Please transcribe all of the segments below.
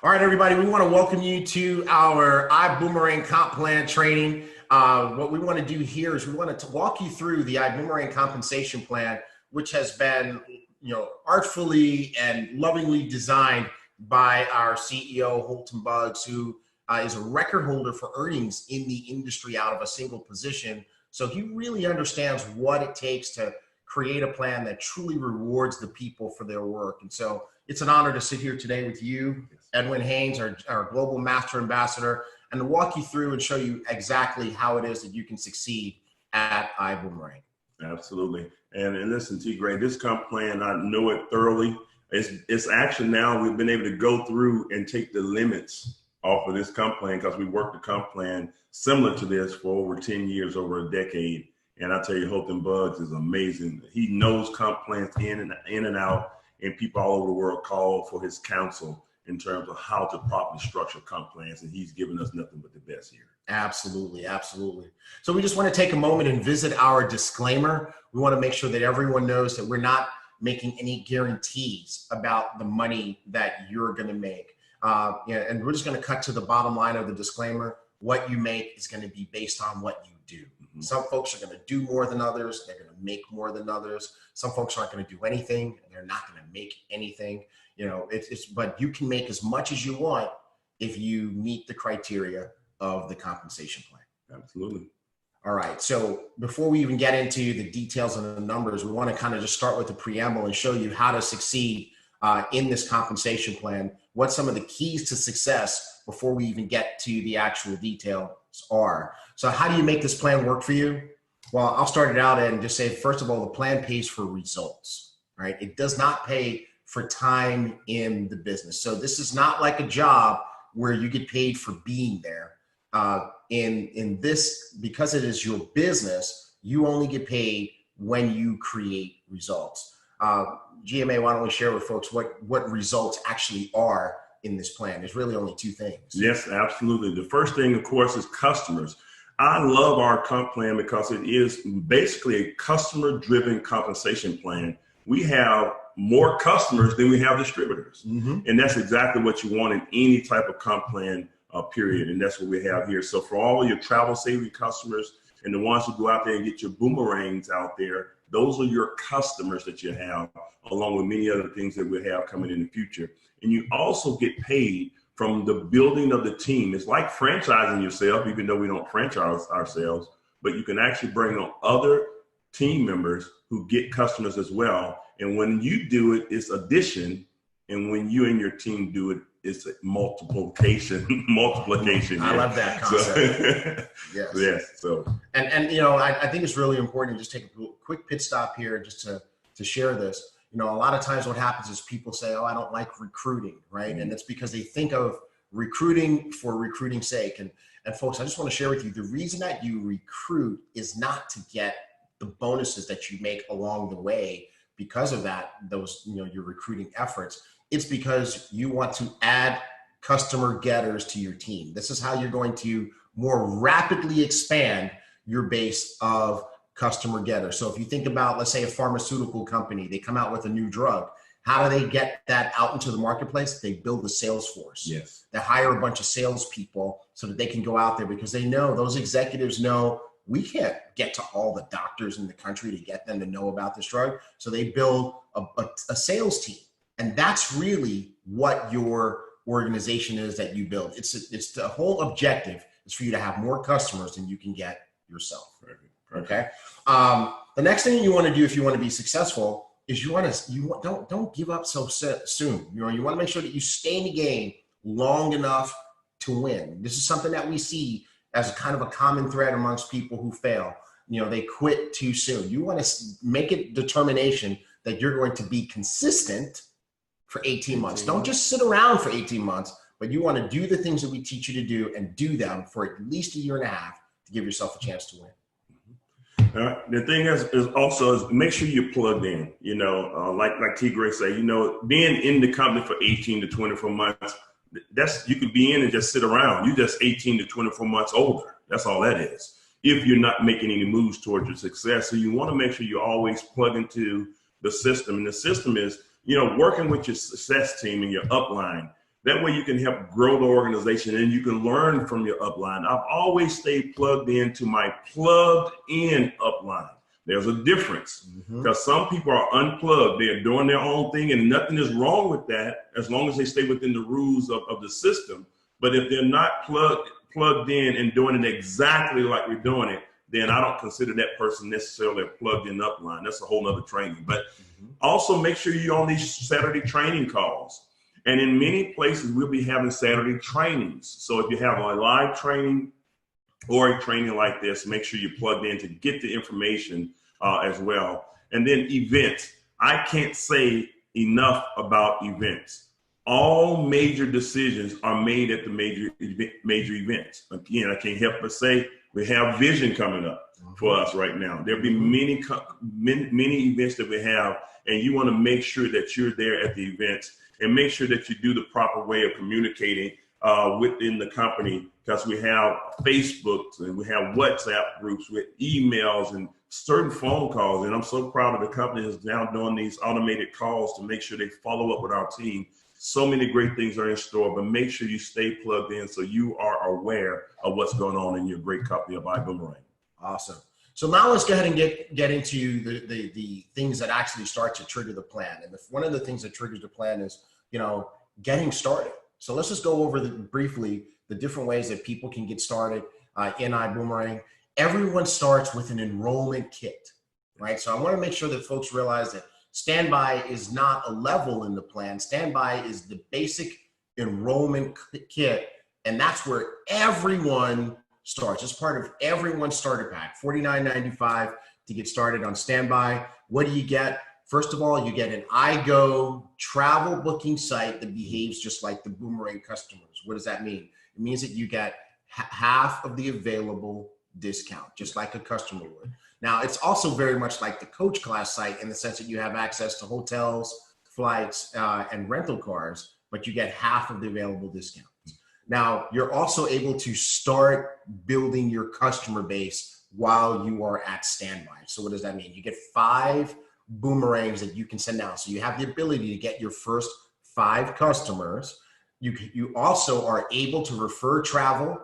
All right, everybody, we want to welcome you to our Iboomerang comp plan training. What we want to do here is we want to walk you through the Iboomerang compensation plan, which has been, artfully and lovingly designed by our CEO, Holton Buggs, who is a record holder for earnings in the industry out of a single position. So he really understands what it takes to create a plan that truly rewards the people for their work. And so it's an honor to sit here today with you, Edwin Haynes, our Global Master Ambassador, and to walk you through and show you exactly how it is that you can succeed at Ibuumerang. Absolutely. And listen, T. Gray, this comp plan, I know it thoroughly. It's actually now we've been able to go through and take the limits off of this comp plan because we worked the comp plan similar to this for over 10 years, over a decade. And I tell you, Holton Buggs is amazing. He knows comp plans in and out, and people all over the world call for his counsel in terms of how to properly structure comp plans, and he's given us nothing but the best here. Absolutely, absolutely. So we just want to take a moment and visit our disclaimer. We want to make sure that everyone knows that we're not making any guarantees about the money that you're going to make. And we're just going to cut to the bottom line of the disclaimer. What you make is going to be based on what you do. Mm-hmm. Some folks are going to do more than others. They're going to make more than others. Some folks aren't going to do anything. And they're not going to make anything. But you can make as much as you want if you meet the criteria of the compensation plan. Absolutely. All right. So before we even get into the details and the numbers, we want to kind of just start with the preamble and show you how to succeed in this compensation plan, what some of the keys to success before we even get to the actual details are. So how do you make this plan work for you? Well, I'll start it out and just say, first of all, the plan pays for results, right? It does not pay for time in the business. So this is not like a job where you get paid for being there. In this, because it is your business, you only get paid when you create results. GMA, why don't we share with folks what results actually are in this plan? There's really only two things. Yes, absolutely. The first thing, of course, is customers. I love our comp plan because it is basically a customer-driven compensation plan. We have more customers than we have distributors. Mm-hmm. And that's exactly what you want in any type of comp plan, period. And that's what we have here. So for all your travel saving customers and the ones who go out there and get your boomerangs out there, those are your customers that you have, along with many other things that we have coming in the future. And you also get paid from the building of the team. It's like franchising yourself, even though we don't franchise ourselves, but you can actually bring on other team members who get customers as well. And when you do it, it's addition. And when you and your team do it, it's multiplication. I love that concept. So, yes. So, and I think it's really important to just take a quick pit stop here just to share this. A lot of times what happens is people say, oh, I don't like recruiting, right? Mm-hmm. And it's because they think of recruiting for recruiting's sake. And folks, I just want to share with you, the reason that you recruit is not to get the bonuses that you make along the way because of those your recruiting efforts. It's because you want to add customer getters to your team. This is how you're going to more rapidly expand your base of customer getters. So if you think about, let's say, a pharmaceutical company, they come out with a new drug. How do they get that out into the marketplace? They build a sales force. Yes. They hire a bunch of salespeople so that they can go out there because they know, those executives know, we can't get to all the doctors in the country to get them to know about this drug. So they build a sales team. And that's really what your organization is that you build. It's the whole objective is for you to have more customers than you can get yourself. Okay. The next thing you want to do if you want to be successful is don't give up so soon. You want to make sure that you stay in the game long enough to win. This is something that we see as a kind of a common thread amongst people who fail. They quit too soon. You want to make it determination that you're going to be consistent for 18 months. Don't just sit around for 18 months, but you want to do the things that we teach you to do and do them for at least a year and a half to give yourself a chance to win. The thing is also make sure you're plugged in, like T. Gray say, being in the company for 18 to 24 months, you could be in and just sit around. You're just 18 to 24 months older. That's all that is. If you're not making any moves towards your success. So you want to make sure you always plug into the system. And the system is, working with your success team and your upline. That way you can help grow the organization and you can learn from your upline. I've always stayed plugged into my plugged in upline. There's a difference because some people are unplugged. They're doing their own thing and nothing is wrong with that as long as they stay within the rules of the system. But if they're not plugged in and doing it exactly like we're doing it, then I don't consider that person necessarily a plugged in upline. That's a whole nother training. But also make sure you're on these Saturday training calls. And in many places, we'll be having Saturday trainings. So if you have a live training or a training like this, make sure you're plugged in to get the information as well. And then events. I can't say enough about events. All major decisions are made at the major events. Again, I can't help but say we have Vision coming up for us right now. There'll be many events that we have, and you want to make sure that you're there at the events and make sure that you do the proper way of communicating within the company, because we have Facebook and we have WhatsApp groups with emails and certain phone calls. And I'm so proud of the company that's now doing these automated calls to make sure they follow up with our team. So many great things are in store, but make sure you stay plugged in so you are aware of what's going on in your great company of Ibuumerang. Awesome. So now let's go ahead and get into the things that actually start to trigger the plan. And one of the things that triggers the plan is, getting started. So let's just go over briefly the different ways that people can get started in Ibuumerang. Everyone starts with an enrollment kit, right? So I want to make sure that folks realize that standby is not a level in the plan. Standby is the basic enrollment kit, and that's where everyone starts. It's part of everyone's starter pack, $49.95 to get started on standby. What do you get? First of all, you get an iGo travel booking site that behaves just like the Boomerang customers. What does that mean? It means that you get half of the available discount, just like a customer would. Now, it's also very much like the coach class site in the sense that you have access to hotels, flights, and rental cars, but you get half of the available discounts. Now, you're also able to start building your customer base while you are at standby. So what does that mean? You get 5 boomerangs that you can send out. So you have the ability to get your first 5 customers. You also are able to refer travel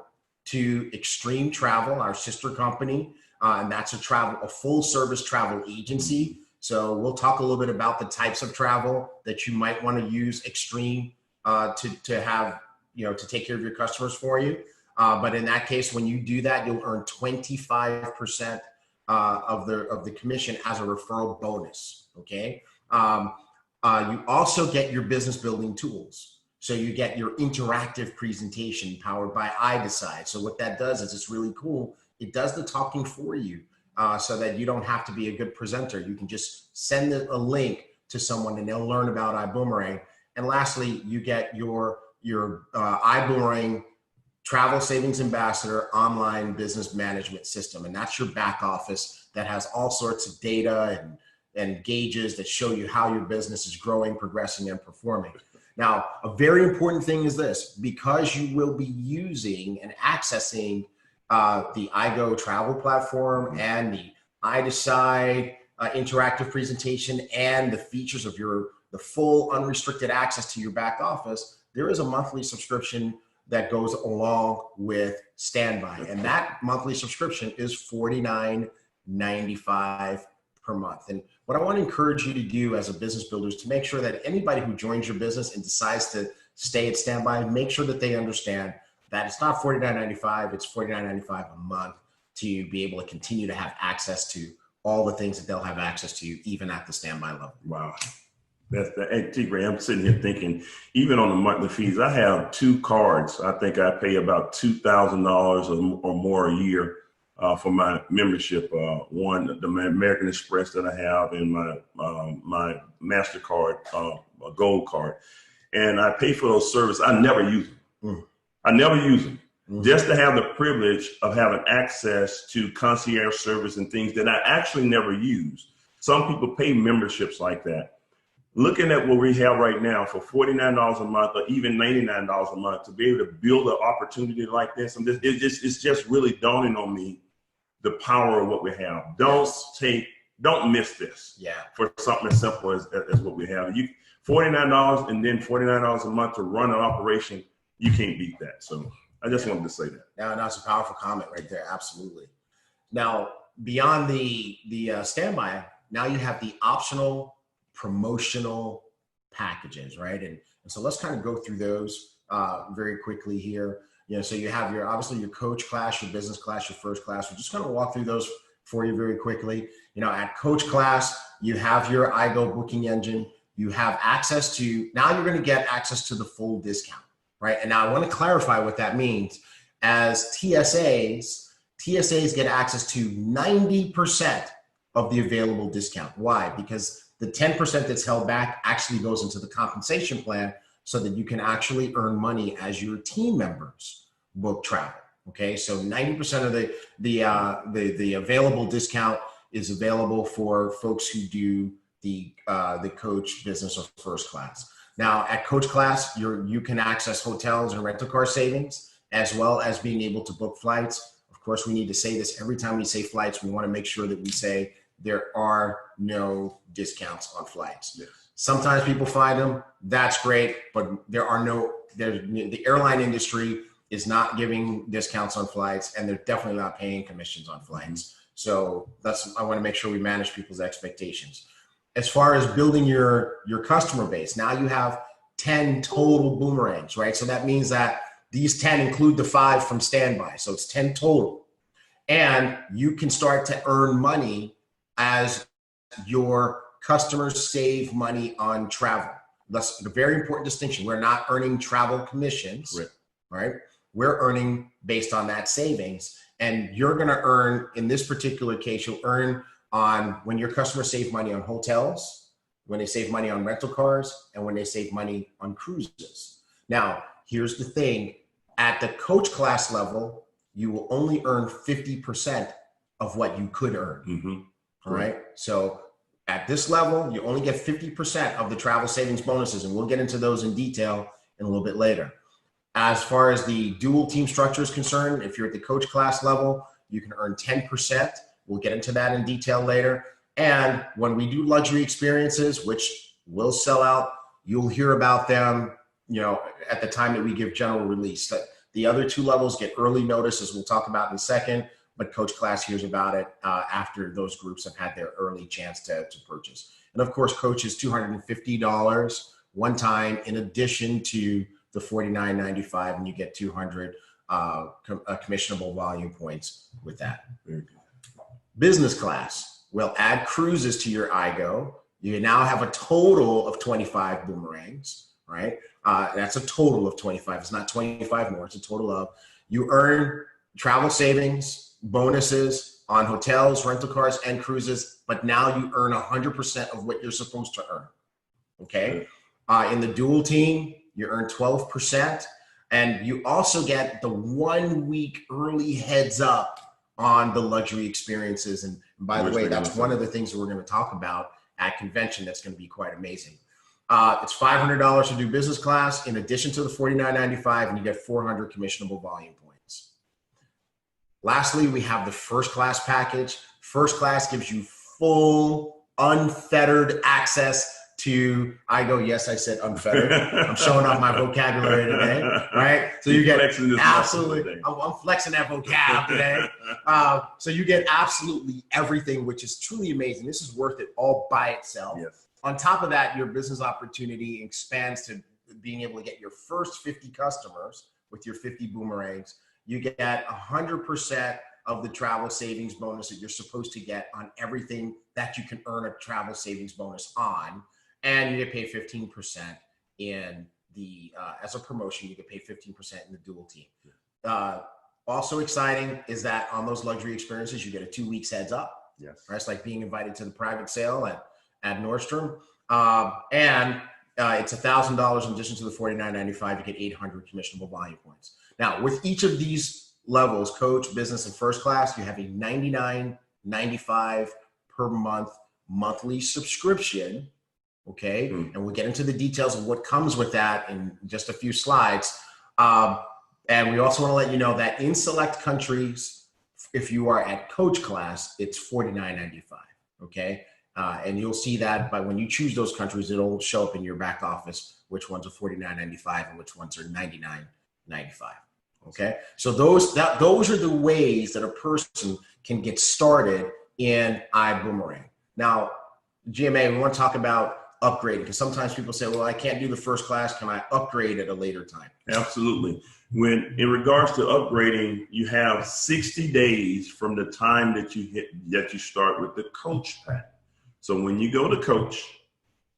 to Extreme Travel, our sister company, and that's a full service travel agency. So we'll talk a little bit about the types of travel that you might want to use Extreme to have, to take care of your customers for you. But in that case, when you do that, you'll earn 25% of the commission as a referral bonus. Okay. You also get your business building tools. So you get your interactive presentation powered by iDecide. So what that does is it's really cool. It does the talking for you so that you don't have to be a good presenter. You can just send a link to someone and they'll learn about Ibuumerang. And lastly, you get your Ibuumerang Travel Savings Ambassador online business management system. And that's your back office that has all sorts of data and gauges that show you how your business is growing, progressing, and performing. Now, a very important thing is this: because you will be using and accessing the iGo travel platform and the iDecide interactive presentation and the features of the full unrestricted access to your back office, there is a monthly subscription that goes along with standby. And that monthly subscription is $49.95 per month. And what I want to encourage you to do as a business builder is to make sure that anybody who joins your business and decides to stay at standby, make sure that they understand that it's not $49.95, it's $49.95 a month to be able to continue to have access to all the things that they'll have access to even at the standby level. Wow. Hey, T-Gray, I'm sitting here thinking, even on the monthly fees, I have 2 cards. I think I pay about $2,000 or more a year for my membership. One, the American Express that I have, and my MasterCard, a gold card. And I pay for those services. I never use them. I never use them. Just to have the privilege of having access to concierge service and things that I actually never use. Some people pay memberships like that. Looking at what we have right now for $49 a month or even $99 a month to be able to build an opportunity like this, and it's just really dawning on me the power of what we have. Don't miss this. Yeah. For something as simple as what we have. $49 and then $49 a month to run an operation, you can't beat that. So I just wanted to say that. Now, that's a powerful comment right there. Absolutely. Now, beyond the standby, now you have the optional promotional packages, right? And so let's kind of go through those very quickly here. So you have obviously your coach class, your business class, your first class. We're just going to walk through those for you very quickly. At coach class, you have your iGo booking engine. You have access to, now you're going to get access to the full discount, right? And now I want to clarify what that means. As TSAs get access to 90% of the available discount. Why? Because the 10% that's held back actually goes into the compensation plan so that you can actually earn money as your team members book travel. Okay, so 90% of the available discount is available for folks who do the coach business or first class. Now at coach class, you can access hotels and rental car savings, as well as being able to book flights. Of course, we need to say this every time we say flights. We want to make sure that we say there are no discounts on flights. Yes. Sometimes people find them. That's great, but the airline industry is not giving discounts on flights, and they're definitely not paying commissions on flights. So I want to make sure we manage people's expectations. As far as building your customer base, now you have 10 total boomerangs, right? So that means that these 10 include the 5 from standby. So it's 10 total. And you can start to earn money as your customers save money on travel. That's a very important distinction. We're not earning travel commissions, right? We're earning based on that savings. And you're going to earn, in this particular case, you'll earn on when your customers save money on hotels, when they save money on rental cars, and when they save money on cruises. Now, here's the thing. At the coach class level, you will only earn 50% of what you could earn. Mm-hmm. All right. So at this level, you only get 50% of the travel savings bonuses, and we'll get into those in detail in a little bit later. As far as the dual team structure is concerned, if you're at the coach class level, you can earn 10%. We'll get into that in detail later. And when we do luxury experiences, which will sell out, you'll hear about them, at the time that we give general release. The other 2 levels get early notice, as we'll talk about in a second, but coach class hears about it after those groups have had their early chance to purchase. And of course, coach is $250 one time, in addition to the $49.95, and you get 200 commissionable volume points with that. Very good. Business class will add cruises to your iGo. You now have a total of 25 boomerangs, right? That's a total of 25. It's not 25 more. It's a total of. You earn travel savings, bonuses on hotels, rental cars, and cruises, but now you earn 100% of what you're supposed to earn, okay? In the dual team, you earn 12%, and you also get the 1 week early heads up on the luxury experiences. And by the way, that's one of the things that we're going to talk about at convention that's going to be quite amazing. It's $500 to do business class in addition to the $49.95, and you get 400 commissionable volume points. Lastly, we have the first class package. First class gives you full, unfettered access to iGo. Yes, I said unfettered. I'm showing off my vocabulary today, right? So you get absolutely, I'm flexing that vocab today. So you get absolutely everything, which is truly amazing. This is worth it all by itself. Yes. On top of that, your business opportunity expands to being able to get your first 50 customers with your 50 boomerangs. You get 100% of the travel savings bonus that you're supposed to get on everything that you can earn a travel savings bonus on. And you get paid 15% in the, as a promotion, you get paid 15% in the dual team. Also exciting is that on those luxury experiences, you get a 2 weeks heads up. Yes. Right? It's like being invited to the private sale at Nordstrom. And it's $1,000 in addition to the $49.95, you get 800 commissionable volume points. Now, with each of these levels, coach, business, and first class, you have a $99.95 per month monthly subscription. Okay. And we'll get into the details of what comes with that in just a few slides. And we also want to let you know that in select countries, if you are at coach class, it's $49.95. Okay. And you'll see that by when you choose those countries, it'll show up in your back office, which ones are $49.95 and which ones are $99.95. Okay. So those are the ways that a person can get started in iBoomerang. Now, GMA, we want to talk about upgrading, because sometimes people say, well, I can't do the first class. Can I upgrade at a later time? Absolutely. When in regards to upgrading, you have 60 days from the time that you start with the coach pack. So when you go to coach,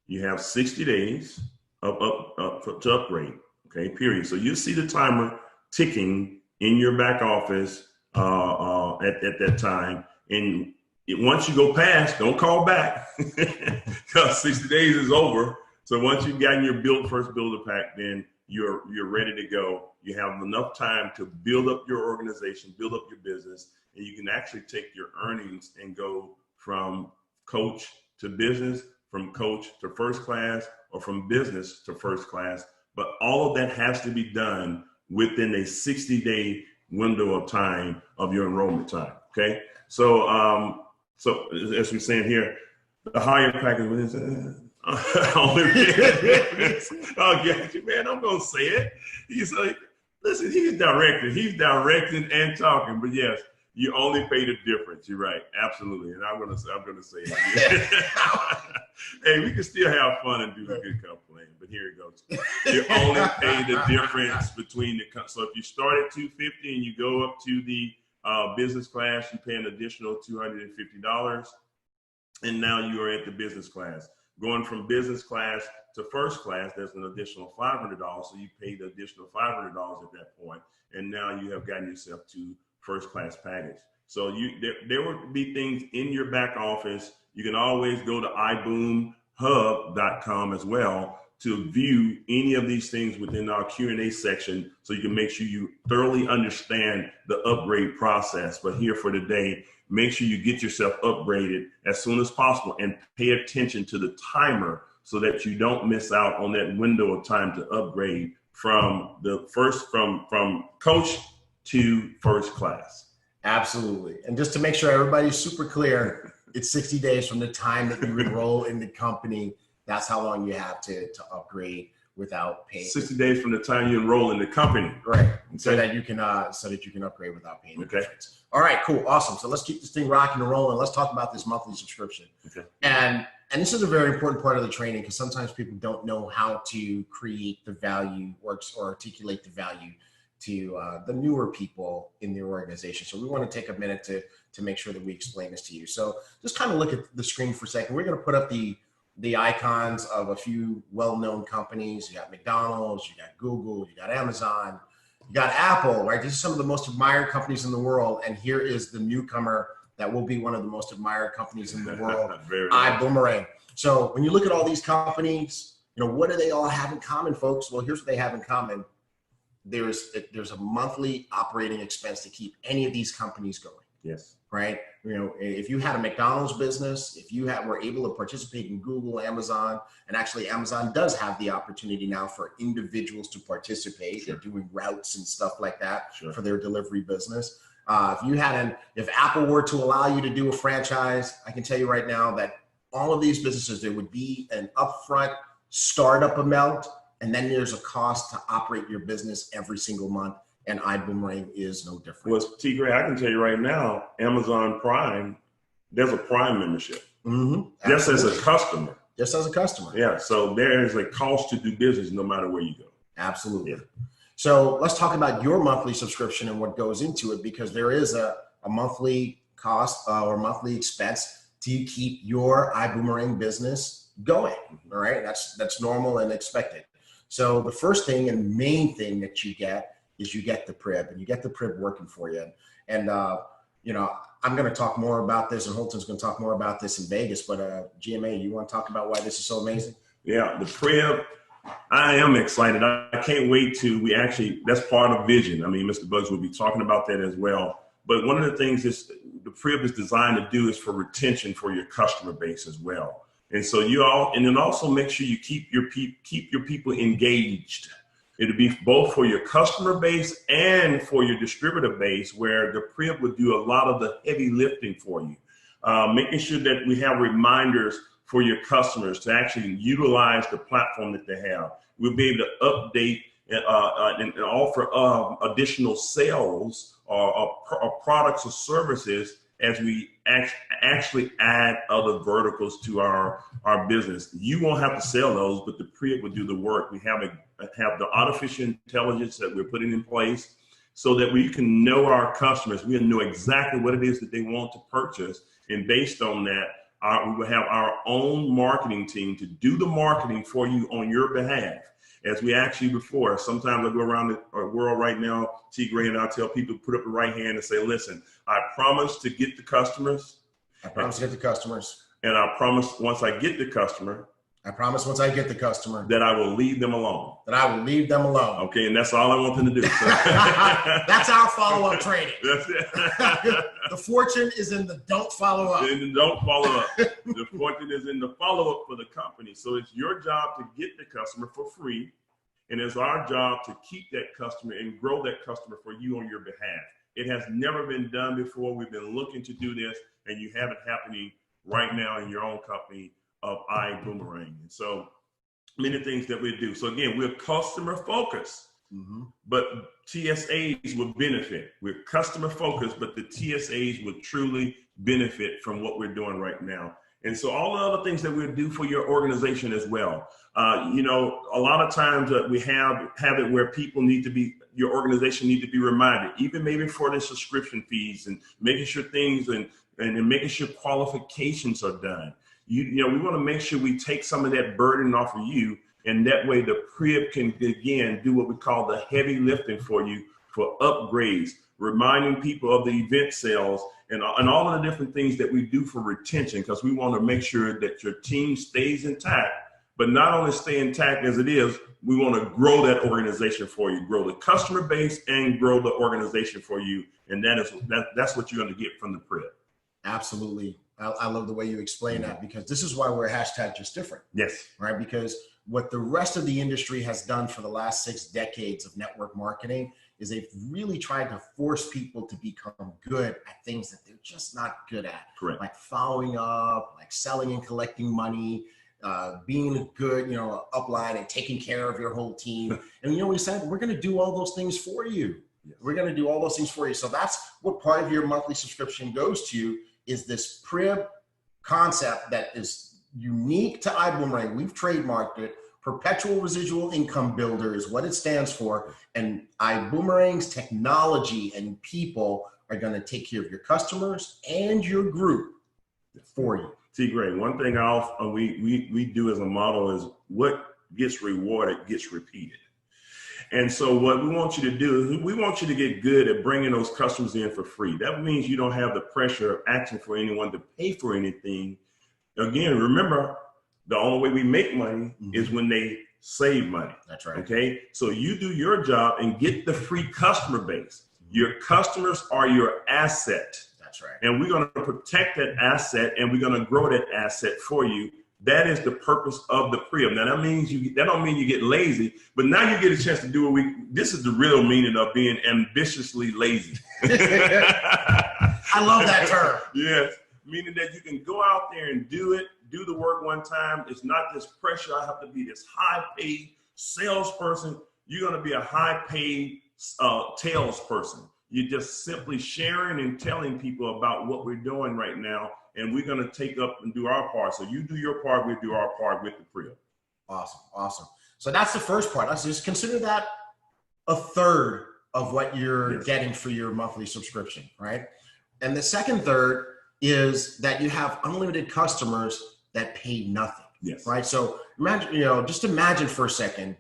you have 60 days to upgrade. Okay, period. So you see the timer ticking in your back office at that time. And once you go past, don't call back because 60 days is over. So once you've gotten your first builder pack, then you're ready to go. You have enough time to build up your organization, build up your business, and you can actually take your earnings and go from coach to business, from coach to first class, or from business to first class. But all of that has to be done within a 60-day window of time of your enrollment time. Okay. So as we're saying here, the higher package is only oh yeah, man, I'm gonna say it. He's like, listen, he's directing and talking, but yes, you only pay the difference. You're right, absolutely, and I'm gonna say it. Hey, we can still have fun and do a good complaint, but here it goes. You only pay the difference between so if you start at $250 and you go up to the business class, you pay an additional $250, and now you are at the business class. Going from business class to first class, there's an additional $500, so you pay the additional $500 at that point, and now you have gotten yourself to first class package. So there will be things in your back office. You can always go to iboomhub.com as well to view any of these things within our Q&A section, so you can make sure you thoroughly understand the upgrade process. But here for today, make sure you get yourself upgraded as soon as possible and pay attention to the timer so that you don't miss out on that window of time to upgrade from coach to first class. Absolutely. And just to make sure everybody's super clear, it's 60 days from the time that you enroll in the company. That's how long you have to upgrade without paying. 60 days from the time you enroll in the company. Right. Okay. So that you can upgrade without paying. Okay. Difference. All right, cool. Awesome. So let's keep this thing rocking and rolling. Let's talk about this monthly subscription. Okay. And this is a very important part of the training, because sometimes people don't know how to create the value or articulate the value to the newer people in the organization. So we want to take a minute to make sure that we explain this to you. So just kind of look at the screen for a second. We're going to put up the icons of a few well-known companies. You got McDonald's, you got Google, you got Amazon, you got Apple, right? These are some of the most admired companies in the world. And here is the newcomer that will be one of the most admired companies in the world, Ibuumerang. So when you look at all these companies, what do they all have in common, folks? Well, here's what they have in common. There's a monthly operating expense to keep any of these companies going. Yes. Right. If you had a McDonald's business, if you were able to participate in Google, Amazon, and actually Amazon does have the opportunity now for individuals to participate. Sure. They're doing routes and stuff like that. Sure. For their delivery business. If Apple were to allow you to do a franchise, I can tell you right now that all of these businesses, there would be an upfront startup amount, and then there's a cost to operate your business every single month. And Ibuumerang is no different. Well, T. Gray, I can tell you right now, Amazon Prime, there's a Prime membership. Mm-hmm. Just as a customer. Just as a customer. Yeah. So there is a cost to do business no matter where you go. Absolutely. Yeah. So let's talk about your monthly subscription and what goes into it, because there is a monthly cost or monthly expense to keep your Ibuumerang business going. All right. That's normal and expected. So the first thing and main thing that you get is you get the PRIB, and you get the PRIB working for you. And I'm going to talk more about this, and Holton's going to talk more about this in Vegas, but GMA, you want to talk about why this is so amazing? Yeah, the PRIB, I am excited. I can't wait that's part of vision. I mean, Mr. Bugs will be talking about that as well. But one of the things the PRIB is designed to do is for retention for your customer base as well. And so and then also make sure you keep your people engaged. It'll be both for your customer base and for your distributor base, where the PRIB would do a lot of the heavy lifting for you. making sure that we have reminders for your customers to actually utilize the platform that they have. We'll be able to update and offer additional sales or products or services as we actually add other verticals to our business. You won't have to sell those, but the PRIB will do the work. We have the artificial intelligence that we're putting in place so that we can know our customers. We know exactly what it is that they want to purchase. And based on that, we will have our own marketing team to do the marketing for you on your behalf. As we asked you before, sometimes I go around the world right now, T. Gray, and I tell people to put up the right hand and say, listen, I promise to get the customers. I promise to get the customers. And I promise once I get the customer. I promise once I get the customer. That I will leave them alone. That I will leave them alone. Okay, and that's all I want them to do. So. That's our follow-up training. That's it. The fortune is in the don't follow up. In the don't follow up. The fortune is in the follow-up for the company. So it's your job to get the customer for free. And it's our job to keep that customer and grow that customer for you on your behalf. It has never been done before. We've been looking to do this, and you have it happening right now in your own company of Ibuumerang. And so many things that we do. So again, we're customer focused, but TSAs will benefit. We're customer focused, but the TSAs will truly benefit from what we're doing right now. And so all the other things that we'll do for your organization as well. You know, a lot of times we have it where people need to be, your organization need to be reminded, even maybe for the subscription fees and making sure things and making sure qualifications are done. You know, we want to make sure we take some of that burden off of you, and that way the PRIB can again do what we call the heavy lifting for you for upgrades, reminding people of the event sales and all of the different things that we do for retention, because we want to make sure that your team stays intact, but not only stay intact as it is, we want to grow that organization for you, grow the customer base and grow the organization for you. And that's what you're going to get from the PRIB. Absolutely. I love the way you explain that, because this is why we're #JustDifferent. Yes. Right? Because what the rest of the industry has done for the last 6 decades of network marketing is they've really tried to force people to become good at things that they're just not good at. Correct. Like following up, like selling and collecting money, being a good, upline and taking care of your whole team. And we said, we're going to do all those things for you. Yes. We're going to do all those things for you. So that's what part of your monthly subscription goes to, is this PRIB concept that is unique to Ibuumerang. We've trademarked it. Perpetual Residual Income Builder is what it stands for. And Ibuumerang's technology and people are going to take care of your customers and your group for you. T. Gray, one thing we do as a model is what gets rewarded gets repeated. And so what we want you to do is we want you to get good at bringing those customers in for free. That means you don't have the pressure of asking for anyone to pay for anything. Again, remember, the only way we make money is when they save money. That's right. Okay. So you do your job and get the free customer base. Your customers are your asset. That's right. And we're going to protect that asset, and we're going to grow that asset for you. That is the purpose of the PRIB. Now that don't mean you get lazy, but now you get a chance to do what this is the real meaning of being ambitiously lazy. I love that term. Yes. Meaning that you can go out there and do the work one time. It's not this pressure. I have to be this high paid salesperson. You're going to be a high paid salesperson. You're just simply sharing and telling people about what we're doing right now. And we're going to take up and do our part. So you do your part, we do our part with the PRIB. Awesome. Awesome. So that's the first part. Let's just consider that a third of what you're getting for your monthly subscription, right? And the second third is that you have unlimited customers that pay nothing. Yes. Right. So imagine, just imagine for a second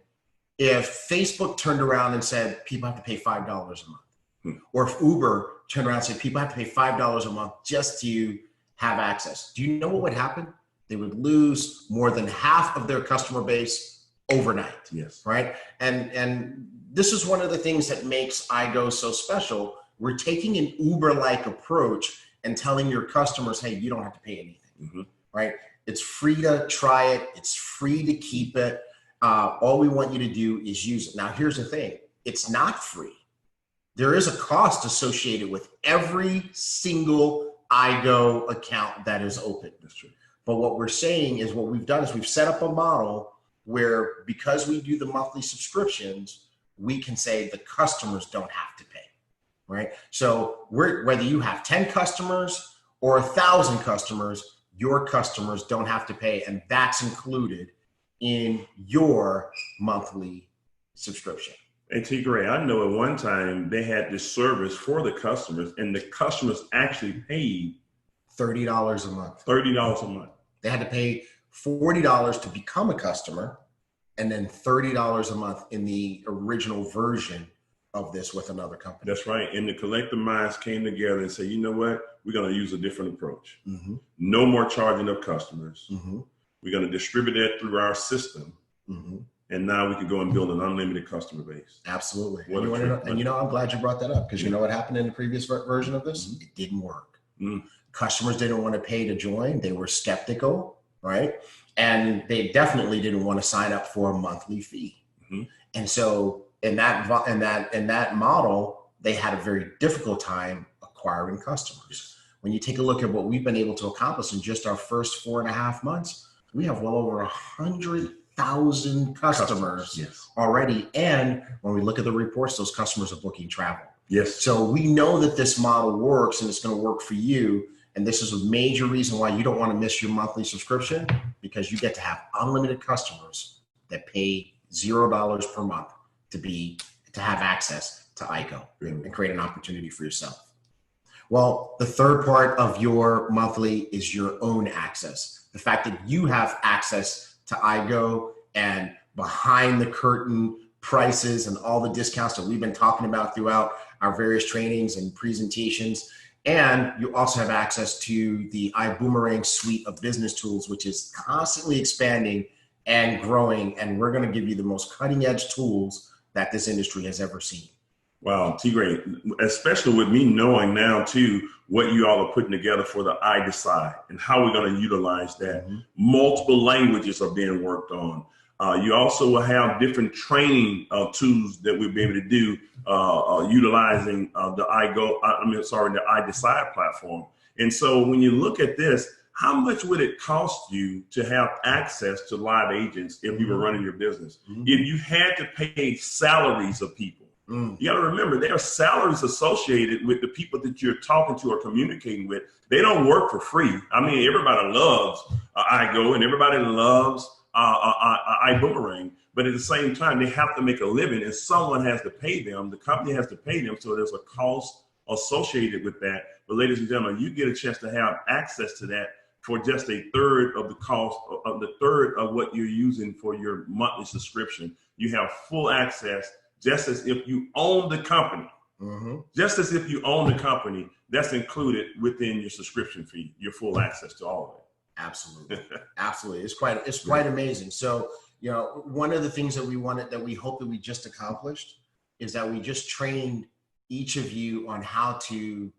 if Facebook turned around and said people have to pay $5 a month, or if Uber turned around and said people have to pay $5 a month just to have access. Do you know what would happen? They would lose more than half of their customer base overnight. Yes. Right. And this is one of the things that makes iGo so special. We're taking an Uber-like approach and telling your customers, hey, you don't have to pay anything. Right? It's free to try it. It's free to keep it. All we want you to do is use it. Now, here's the thing. It's not free. There is a cost associated with every single iGo account that is open. That's true. But what we're saying is what we've done is we've set up a model where because we do the monthly subscriptions, we can say the customers don't have to pay, right? So whether you have 10 customers or 1,000 customers, your customers don't have to pay, and that's included in your monthly subscription. And T. Gray, I know at one time they had this service for the customers, and the customers actually paid $30 a month. $30 a month. They had to pay $40 to become a customer, and then $30 a month in the original version of this with another company. That's right. And the collective minds came together and said, you know what? We're going to use a different approach. Mm-hmm. No more charging of customers. Mm-hmm. We're going to distribute that through our system. Mm-hmm. And now we can go and build an unlimited customer base. Absolutely. And I'm glad you brought that up, because you know what happened in the previous version of this? Mm-hmm. It didn't work. Mm-hmm. Customers didn't want to pay to join. They were skeptical, right? And they definitely didn't want to sign up for a monthly fee. Mm-hmm. And so in that model, they had a very difficult time acquiring customers. When you take a look at what we've been able to accomplish in just our first 4.5 months, we have well over 100,000 customers already. And when we look at the reports, those customers are booking travel. Yes. So we know that this model works, and it's going to work for you. And this is a major reason why you don't want to miss your monthly subscription, because you get to have unlimited customers that pay $0 per month to have access to iGo and create an opportunity for yourself. Well, the third part of your monthly is your own access. The fact that you have access to iGo and behind the curtain prices and all the discounts that we've been talking about throughout our various trainings and presentations. And you also have access to the Ibuumerang suite of business tools, which is constantly expanding and growing. And we're going to give you the most cutting edge tools that this industry has ever seen. Wow, T-Gray, especially with me knowing now too what you all are putting together for the I Decide and how we're going to utilize that. Mm-hmm. Multiple languages are being worked on. You also will have different training tools that we'll be able to do utilizing the I Decide platform. And so when you look at this, how much would it cost you to have access to live agents if you were running your business? Mm-hmm. If you had to pay salaries of people, you got to remember there are salaries associated with the people that you're talking to or communicating with. They don't work for free. I mean, everybody loves iGo and everybody loves Ibuumerang, but at the same time, they have to make a living and someone has to pay them. The company has to pay them. So there's a cost associated with that. But ladies and gentlemen, you get a chance to have access to that for just a third of the cost of what you're using for your monthly subscription. You have full access, just as if you own the company. Mm-hmm. Just as if you own the company, that's included within your subscription fee, your full access to all of it. Absolutely. Absolutely. It's quite amazing. So, you know, one of the things that we hope that we just accomplished is that we just trained each of you on how to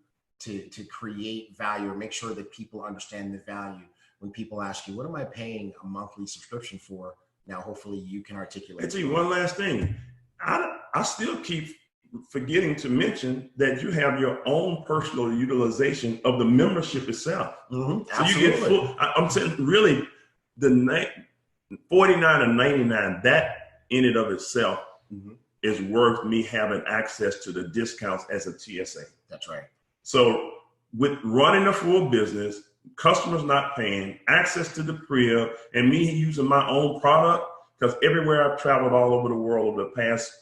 create value or make sure that people understand the value. When people ask you, what am I paying a monthly subscription for? Now, hopefully you can articulate. I'll tell you one last thing. I still keep forgetting to mention that you have your own personal utilization of the membership itself. Mm-hmm. So absolutely. You get full, I'm saying really the $49 and $99, that in and of itself is worth me having access to the discounts as a TSA. That's right. So with running a full business, customers not paying, access to the crib, and me using my own product, because everywhere I've traveled all over the world over the past,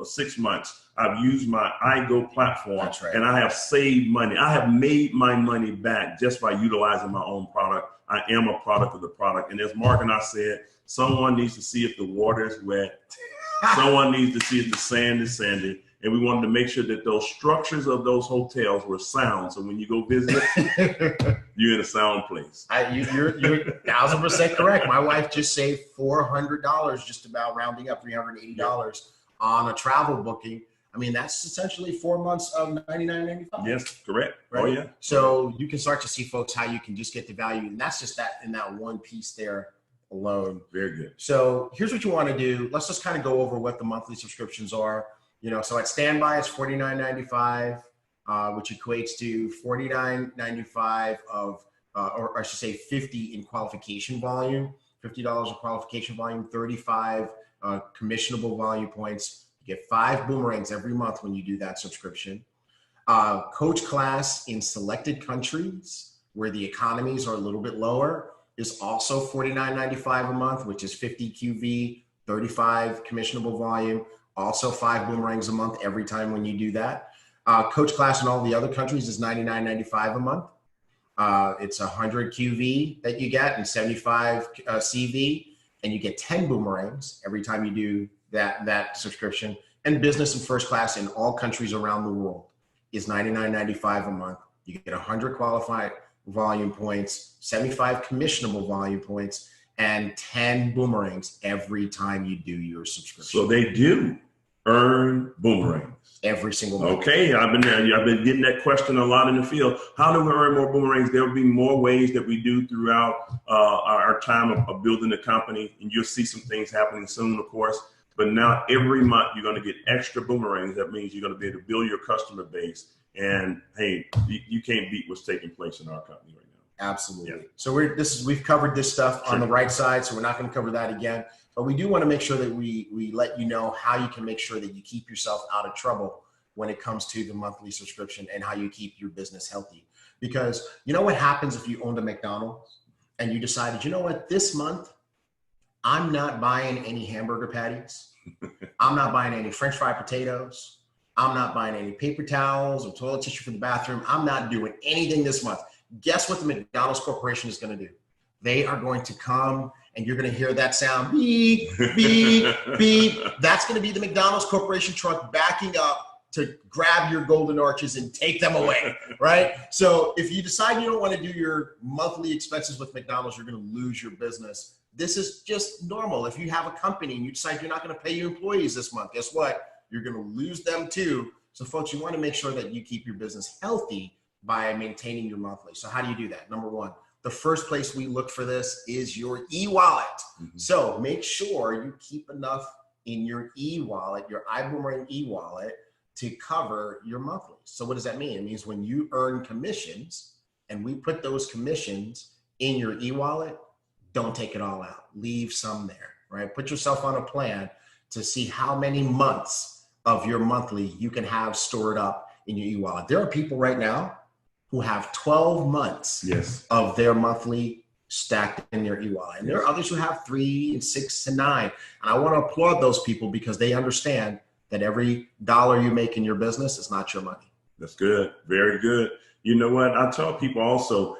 6 months, I've used my iGo platform. That's right. And I have saved money. I have made my money back just by utilizing my own product. I am a product of the product. And as Mark and I said, someone needs to see if the water is wet. Someone needs to see if the sand is sandy. And we wanted to make sure that those structures of those hotels were sound. So when you go visit, you're in a sound place. You're 1,000% correct. My wife just saved $400, just about rounding up $380 on a travel booking. I mean, that's essentially 4 months of $99.95. Yes, correct. Right? Oh, yeah. So you can start to see, folks, how you can just get the value. And that's just that in that one piece there alone. Very good. So here's what you want to do. Let's just kind of go over what the monthly subscriptions are. So at standby, it's $49.95. which equates to $49.95 of, or I should say 50 in qualification volume, $50 of qualification volume, 35 commissionable volume points. You get 5 boomerangs every month when you do that subscription. Coach class in selected countries where the economies are a little bit lower is also $49.95 a month, which is 50 QV, 35 commissionable volume, also 5 boomerangs a month every time when you do that. Coach class in all the other countries is $99.95 a month. It's 100 QV that you get and 75 CV, and you get 10 boomerangs every time you do that subscription. And business and first class in all countries around the world is $99.95 a month. You get 100 qualified volume points, 75 commissionable volume points, and 10 boomerangs every time you do your subscription. So they do earn boomerangs every single month. Okay, I've been getting that question a lot in the field. How do we earn more boomerangs? There will be more ways that we do throughout our time of building the company, and you'll see some things happening soon, of course. But now every month you're going to get extra boomerangs. That means you're going to be able to build your customer base. And hey, you can't beat what's taking place in our company right now. Absolutely. Yeah. So we've covered this stuff on the right side, so we're not going to cover that again. But we do want to make sure that we let you know how you can make sure that you keep yourself out of trouble when it comes to the monthly subscription and how you keep your business healthy. Because you know what happens if you owned a McDonald's and you decided, you know what, this month I'm not buying any hamburger patties. I'm not buying any French fried potatoes. I'm not buying any paper towels or toilet tissue for the bathroom. I'm not doing anything this month. Guess what the McDonald's Corporation is going to do? They are going to come and you're going to hear that sound, beep, beep, beep. That's going to be the McDonald's Corporation truck backing up to grab your golden arches and take them away, right? So if you decide you don't want to do your monthly expenses with McDonald's, you're going to lose your business. This is just normal. If you have a company and you decide you're not going to pay your employees this month, guess what? You're going to lose them too. So folks, you want to make sure that you keep your business healthy by maintaining your monthly. So how do you do that? Number one, the first place we look for this is your e-wallet. Mm-hmm. So make sure you keep enough in your e-wallet, your Ibuumerang e-wallet, to cover your monthly. So what does that mean? It means when you earn commissions and we put those commissions in your e-wallet, don't take it all out. Leave some there, right? Put yourself on a plan to see how many months of your monthly you can have stored up in your e-wallet. There are people right now who have 12 months of their monthly stacked in their e-wallet. And there are others who have 3 and 6 and 9. And I want to applaud those people because they understand that every dollar you make in your business is not your money. That's good. Very good. You know what? I tell people also,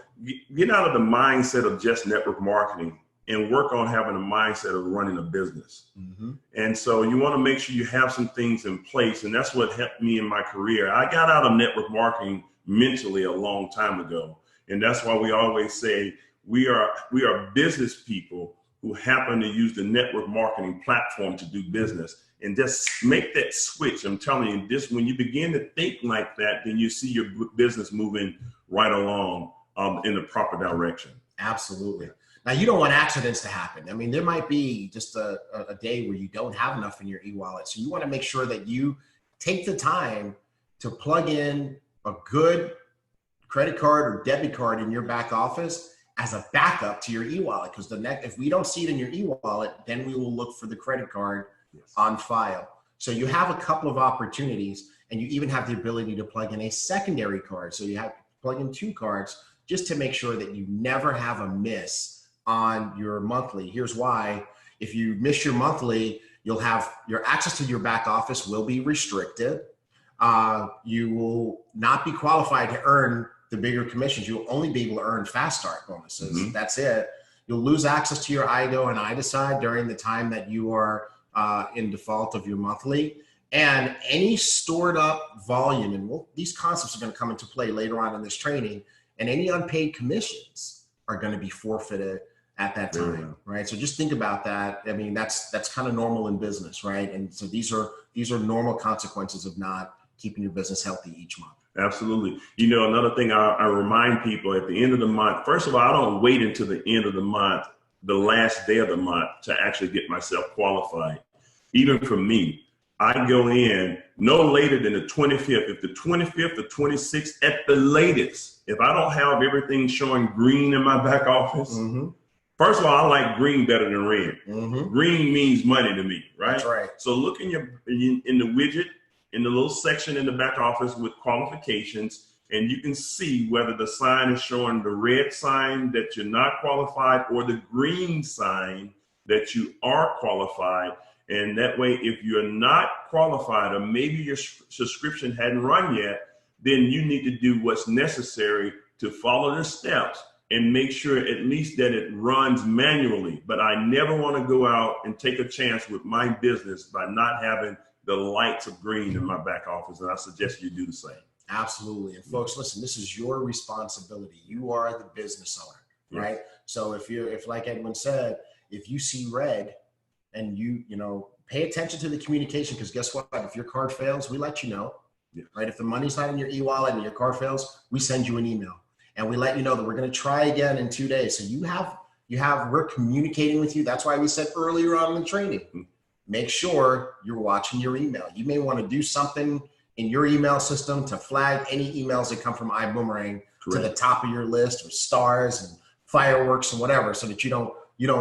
get out of the mindset of just network marketing and work on having a mindset of running a business. Mm-hmm. And so you want to make sure you have some things in place. And that's what helped me in my career. I got out of network marketing mentally a long time ago. And that's why we always say we are business people who happen to use the network marketing platform to do business. And just make that switch. I'm telling you, this when you begin to think like that, then you see your business moving right along in the proper direction. Absolutely. Now, you don't want accidents to happen. I mean, there might be just a day where you don't have enough in your e-wallet. So you want to make sure that you take the time to plug in a good credit card or debit card in your back office as a backup to your e-wallet. Because if we don't see it in your e-wallet, then we will look for the credit card on file. So you have a couple of opportunities, and you even have the ability to plug in a secondary card. So you have to plug in 2 cards just to make sure that you never have a miss on your monthly. Here's why. If you miss your monthly, you'll have your access to your back office will be restricted. You will not be qualified to earn the bigger commissions. You'll only be able to earn fast start bonuses. Mm-hmm. That's it. You'll lose access to your IDO and IDECIDE during the time that you are in default of your monthly, and any stored up volume, and these concepts are going to come into play later on in this training, and any unpaid commissions are going to be forfeited at that time, right? So just think about that. I mean, that's kind of normal in business, right? And so these are normal consequences of not keeping your business healthy each month. Absolutely. You know, another thing I remind people at the end of the month, first of all, I don't wait until the end of the month, the last day of the month, to actually get myself qualified. Even for me, I go in no later than the 25th. If the 25th or 26th at the latest, if I don't have everything showing green in my back office, first of all, I like green better than red. Green means money to me, right? That's right. So look in the widget, in the little section in the back office with qualifications, and you can see whether the sign is showing the red sign that you're not qualified or the green sign that you are qualified. And that way, if you're not qualified or maybe your subscription hadn't run yet, then you need to do what's necessary to follow the steps and make sure at least that it runs manually. But I never want to go out and take a chance with my business by not having the lights of green in my back office. And I suggest you do the same. Absolutely. And folks, listen, this is your responsibility. You are the business owner, right? So if like Edwin said, if you see red and you pay attention to the communication, because guess what? If your card fails, we let you know, right? If the money's not in your e-wallet and your card fails, we send you an email and we let you know that we're going to try again in 2 days. So we're communicating with you. That's why we said earlier on in the training, make sure you're watching your email. You may want to do something in your email system to flag any emails that come from Iboomerang to the top of your list, or stars and fireworks and whatever, so that you don't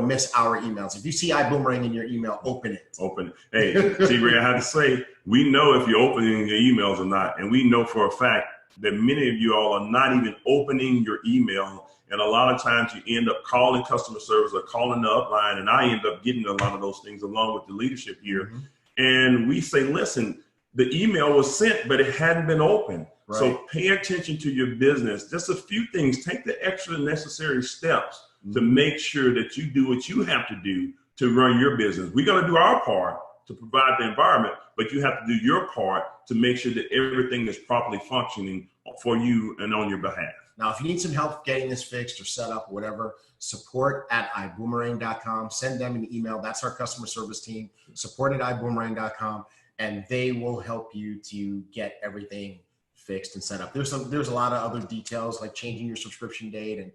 miss our emails. If you see Iboomerang in your email, open it. Open it. Hey, T-Ray, I have to say, we know if you're opening your emails or not, and we know for a fact that many of you all are not even opening your email. And a lot of times you end up calling customer service or calling the upline, and I end up getting a lot of those things along with the leadership here. And we say, listen, the email was sent, but it hadn't been opened. Right. So pay attention to your business. Just a few things. Take the extra necessary steps to make sure that you do what you have to do to run your business. We're going to do our part to provide the environment, but you have to do your part to make sure that everything is properly functioning for you and on your behalf. Now, if you need some help getting this fixed or set up or whatever, support@iboomerang.com. Send them an email. That's our customer service team, support@iboomerang.com, and they will help you to get everything fixed and set up. There's a lot of other details like changing your subscription date, and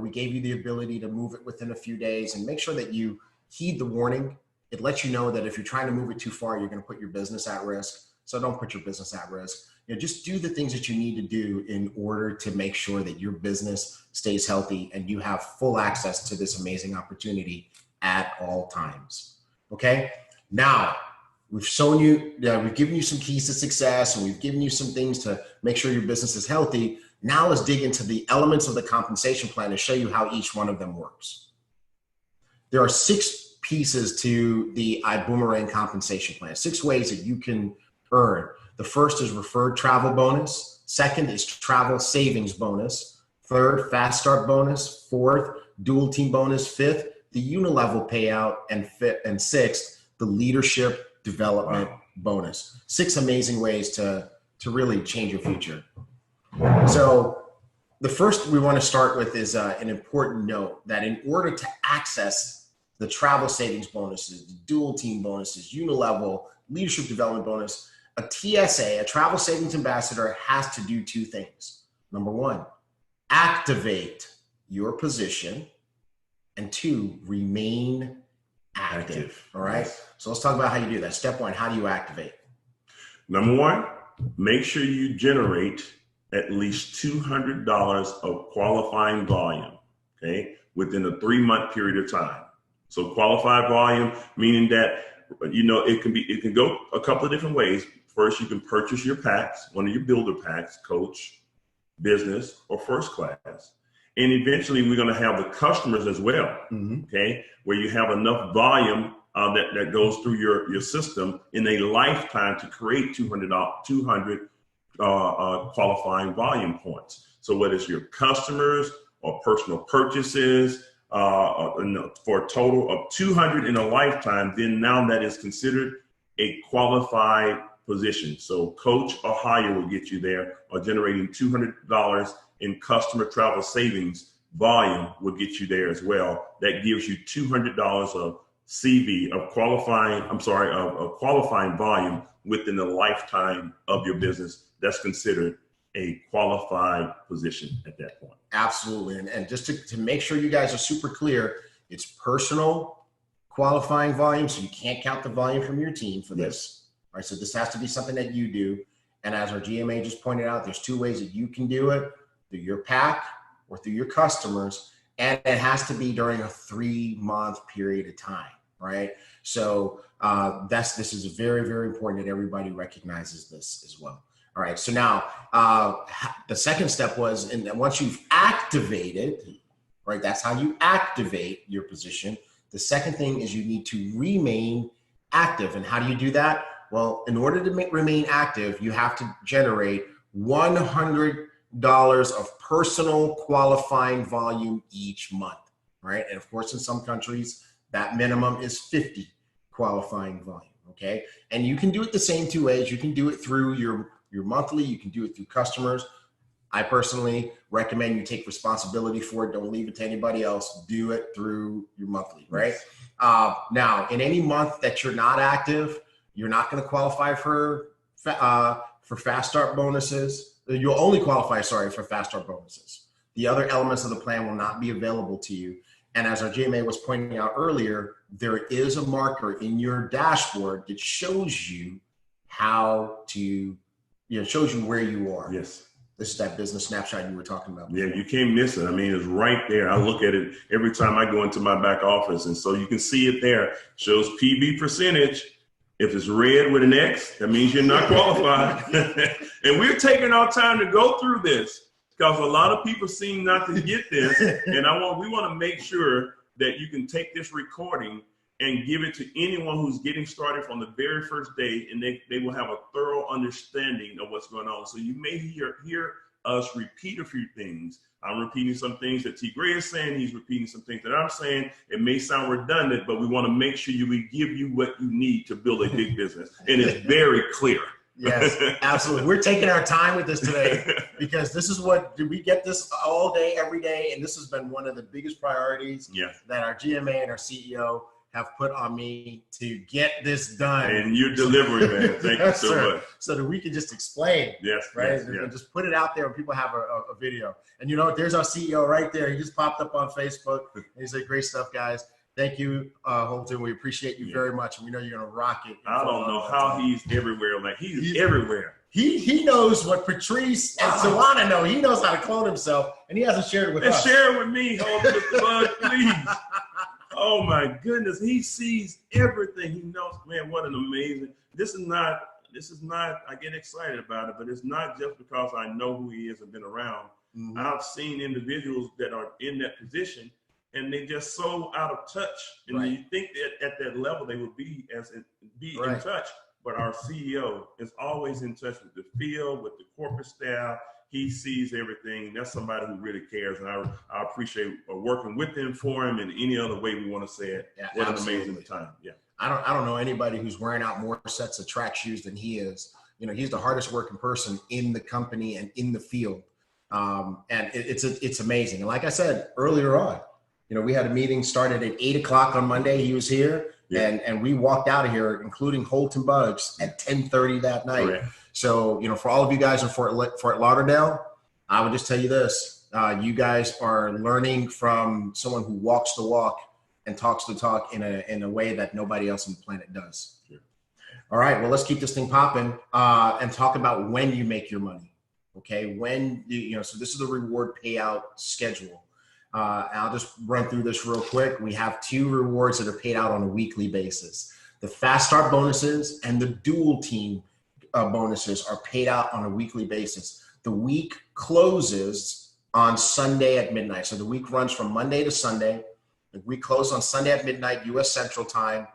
we gave you the ability to move it within a few days, and make sure that you heed the warning. It lets you know that if you're trying to move it too far, you're going to put your business at risk. So don't put your business at risk. Just do the things that you need to do in order to make sure that your business stays healthy and you have full access to this amazing opportunity at all times. Okay. Now we've shown you, we've given you some keys to success, and we've given you some things to make sure your business is healthy. Now let's dig into the elements of the compensation plan to show you how each one of them works. There are 6 pieces to the Iboomerang compensation plan, 6 ways that you can earn. The first is referred travel bonus. Second is travel savings bonus. Third, fast start bonus. Fourth, dual team bonus. Fifth, the unilevel payout. And sixth, the leadership development bonus. 6 amazing ways to really change your future. So the first we want to start with is an important note that in order to access the travel savings bonuses, the dual team bonuses, unilevel, leadership development bonus, a TSA, a travel savings ambassador, has to do 2 things. Number 1, activate your position, and 2, remain active. All right. So let's talk about how you do that. Step 1, how do you activate? Number 1, make sure you generate at least $200 of qualifying volume, okay, within a 3-month period of time. So qualified volume, meaning that, it can go a couple of different ways. First, you can purchase your packs, one of your builder packs, coach, business, or first class. And eventually we're going to have the customers as well, okay, where you have enough volume that goes through your system in a lifetime to create 200 qualifying volume points. So whether it's your customers or personal purchases, for a total of 200 in a lifetime, then now that is considered a qualified position. So coach or hire will get you there, or generating $200 in customer travel savings volume will get you there as well. That gives you $200 of CV, of qualifying volume within the lifetime of your business. That's considered a qualified position at that point. Absolutely. And just to make sure you guys are super clear, it's personal qualifying volume. So you can't count the volume from your team for this. right? So this has to be something that you do. And as our GMA just pointed out, there's two ways that you can do it: through your pack or through your customers. And it has to be during a 3-month period of time, right? So this is very, very important that everybody recognizes this as well. All right, so now the second step was, and once you've activated, right, that's how you activate your position. The second thing is you need to remain active. And how do you do that? Well, in order to remain active, you have to generate $100 of personal qualifying volume each month, right? And of course, in some countries, that minimum is 50 qualifying volume, okay? And you can do it the same two ways. You can do it through your monthly, you can do it through customers. I personally recommend you take responsibility for it. Don't leave it to anybody else. Do it through your monthly, right? Now, in any month that you're not active, you're not going to qualify for fast start bonuses. You'll only qualify, for fast start bonuses. The other elements of the plan will not be available to you. And as our GMA was pointing out earlier, there is a marker in your dashboard that shows you how to, shows you where you are. Yes. This is that business snapshot you were talking about before. Yeah, you can't miss it. I mean, it's right there. I look at it every time I go into my back office. And so you can see it there. It shows PB percentage. If it's red with an X, that means you're not qualified. And we're taking our time to go through this because a lot of people seem not to get this. And we want to make sure that you can take this recording and give it to anyone who's getting started from the very first day, and they will have a thorough understanding of what's going on. So you may hear us repeat a few things. I'm repeating some things that T. Gray is saying. He's repeating some things that I'm saying. It may sound redundant, but we want to make sure we give you what you need to build a big business. And it's very clear. Yes, absolutely. We're taking our time with this today because this is we get this all day, every day. And this has been one of the biggest priorities that our GMA and our CEO have put on me to get this done. And you're delivering, man. Thank you so much. So that we can just explain, right? Yes. And just put it out there and people have a video. And you know what? There's our CEO right there. He just popped up on Facebook. And he said, great stuff, guys. Thank you, Holton. We appreciate you very much. And we know you're going to rock it. I don't know how he's everywhere. Like he's everywhere. He knows what Patrice and Tawana know. He knows how to clone himself, and he hasn't shared it with us. Share it with me, Holton, please. Oh my goodness, he sees everything. He knows, man, what an amazing. This is not, I get excited about it, but it's not just because I know who he is and been around. Mm-hmm. I've seen individuals that are in that position and they just so out of touch. And you think that at that level they would be in touch. But our CEO is always in touch with the field, with the corporate staff. He sees everything. That's somebody who really cares, and I appreciate working with him, for him, in any other way we want to say it. Yeah, what absolutely. An amazing time! Yeah, I don't know anybody who's wearing out more sets of track shoes than he is. He's the hardest working person in the company and in the field, and it's amazing. And like I said earlier on, we had a meeting started at 8 o'clock on Monday. He was here, and we walked out of here, including Holton Bugs, at 10:30 that night. Correct. So, for all of you guys in Fort Lauderdale, I would just tell you this. You guys are learning from someone who walks the walk and talks the talk in a way that nobody else on the planet does. Sure. All right, well, let's keep this thing popping and talk about when you make your money. Okay, so this is the reward payout schedule. I'll just run through this real quick. We have 2 rewards that are paid out on a weekly basis. The Fast Start bonuses and the Dual Team bonuses are paid out on a weekly basis. The week closes on Sunday at midnight. So the week runs from Monday to Sunday. The week closes on Sunday at midnight, U.S. Central Time.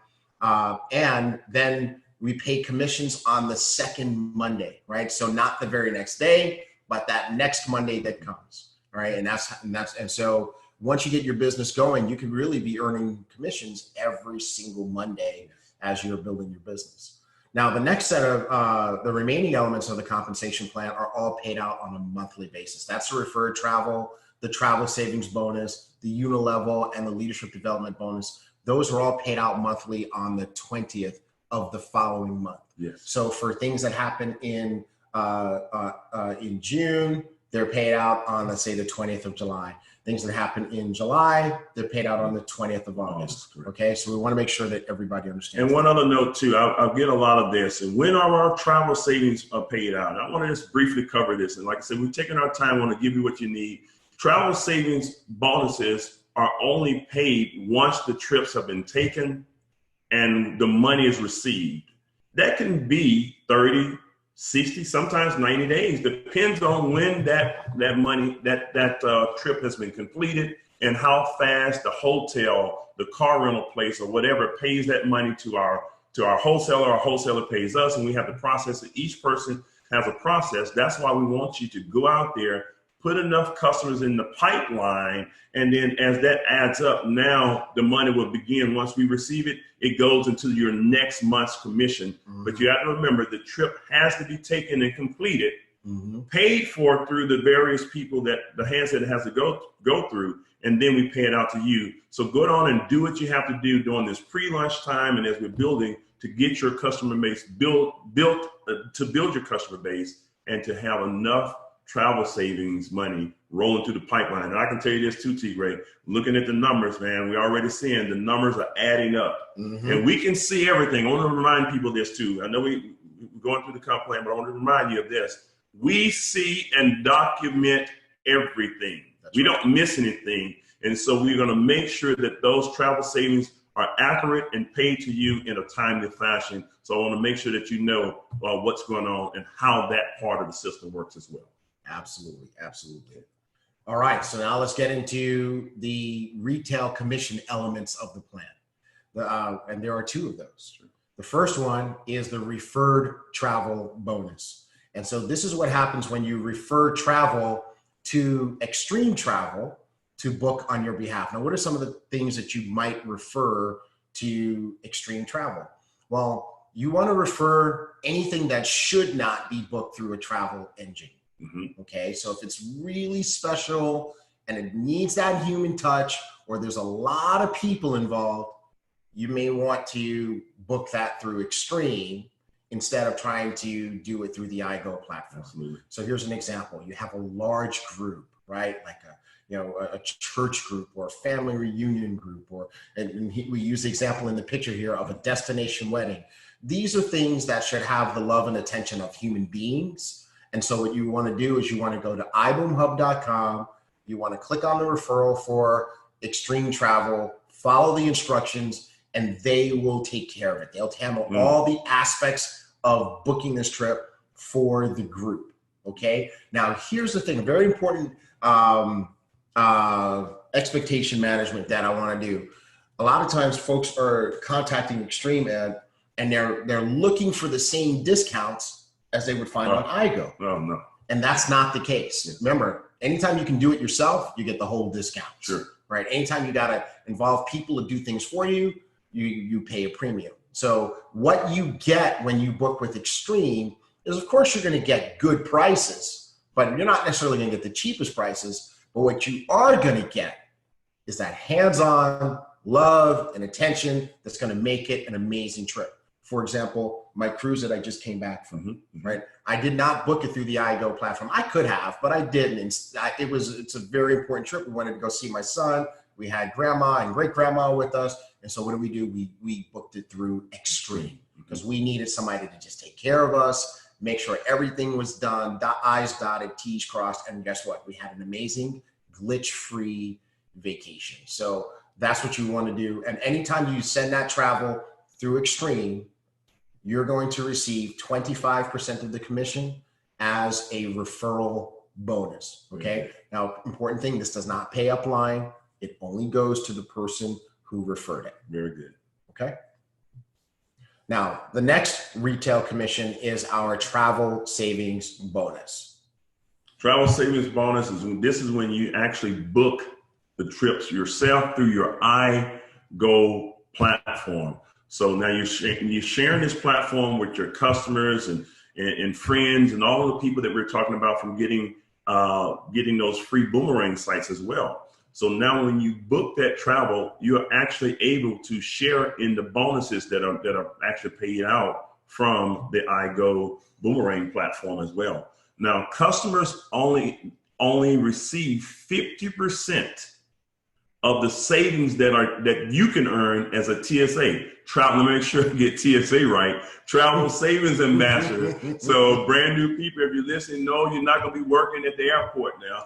And then we pay commissions on the second Monday, right? So not the very next day, but that next Monday that comes, right? And so once you get your business going, you can really be earning commissions every single Monday as you're building your business. Now, the next set of the remaining elements of the compensation plan are all paid out on a monthly basis. That's the referred travel, the travel savings bonus, the unilevel, and the leadership development bonus. Those are all paid out monthly on the 20th of the following month. Yes. So for things that happen in June, they're paid out on, let's say, the 20th of July. Things that happen in July, they're paid out on the 20th of August. Okay, so we want to make sure that everybody understands. And one other note too, I'll get a lot of this. And when are our travel savings paid out? I want to just briefly cover this. And like I said, we've taken our time. I want to give you what you need. Travel savings bonuses are only paid once the trips have been taken and the money is received. That can be 30, 60, sometimes 90 days. Depends on when that money, that trip has been completed and how fast the hotel, the car rental place or whatever pays that money to our wholesaler. Our wholesaler pays us, and we have to process it. Each person has a process. That's why we want you to go out there, put enough customers in the pipeline, and then as that adds up, now the money will begin. Once we receive it, it goes into your next month's commission. But you have to remember, the trip has to be taken and completed, paid for through the various people that the hands that it has to go through, and then we pay it out to you. So go on and do what you have to do during this pre-lunch time, and as we're building to get your customer base built to build your customer base and to have enough travel savings money rolling through the pipeline. And I can tell you this too, T-Ray, looking at the numbers, man, we're already seeing the numbers are adding up. And we can see everything. I want to remind people this too. I know we're going through the comp plan, but I want to remind you of this. We see and document everything. We don't miss anything. And so we're going to make sure that those travel savings are accurate and paid to you in a timely fashion. So I want to make sure that you know what's going on and how that part of the system works as well. Absolutely. Absolutely. All right. So now let's get into the retail commission elements of the plan. And there are two of those. The first one is the referred travel bonus. And so this is what happens when you refer travel to Extreme Travel to book on your behalf. Now, what are some of the things that you might refer to Extreme Travel? Well, you want to refer anything that should not be booked through a travel engine. Okay, so if it's really special and it needs that human touch, or there's a lot of people involved, you may want to book that through Extreme instead of trying to do it through the iGo platform. Absolutely. So here's an example. You have a large group, right? Like a church group or a family reunion group, we use the example in the picture here of a destination wedding. These are things that should have the love and attention of human beings. And so what you want to do is you want to go to iboomhub.com. You want to click on the referral for Extreme Travel, follow the instructions, and they will take care of it. They'll handle all the aspects of booking this trip for the group. Okay. Now, here's the thing, a very important expectation management that I want to do. A lot of times folks are contacting Extreme and they're looking for the same discounts as they would find on iGo. Oh, no. And that's not the case. Remember, anytime you can do it yourself, you get the whole discount. Sure. Right? Anytime you got to involve people to do things for you, you pay a premium. So what you get when you book with Extreme is, of course, you're going to get good prices, but you're not necessarily going to get the cheapest prices. But what you are going to get is that hands-on love and attention that's going to make it an amazing trip. For example, my cruise that I just came back from, right? I did not book it through the iGo platform. I could have, but I didn't. It's a very important trip. We wanted to go see my son. We had grandma and great grandma with us. And so what do? We booked it through Extreme because we needed somebody to just take care of us, make sure everything was done, I's dotted, T's crossed. And guess what? We had an amazing glitch-free vacation. So that's what you want to do. And anytime you send that travel through Extreme, you're going to receive 25% of the commission as a referral bonus. Okay. Now, important thing, this does not pay upline. It only goes to the person who referred it. Very good. Okay. Now, the next retail commission is our travel savings bonus. Travel savings bonus is when you actually book the trips yourself through your iGo platform. So now you're sharing this platform with your customers and friends and all of the people that we're talking about from getting those free boomerang sites as well. So now when you book that travel, you're actually able to share in the bonuses that are actually paid out from the iGo boomerang platform as well. Now, customers only only receive 50% of the savings that you can earn as a TSA. Travel, let me make sure I get TSA right. Travel Savings Ambassador. So brand new people, if you're listening, no, you're not going to be working at the airport now.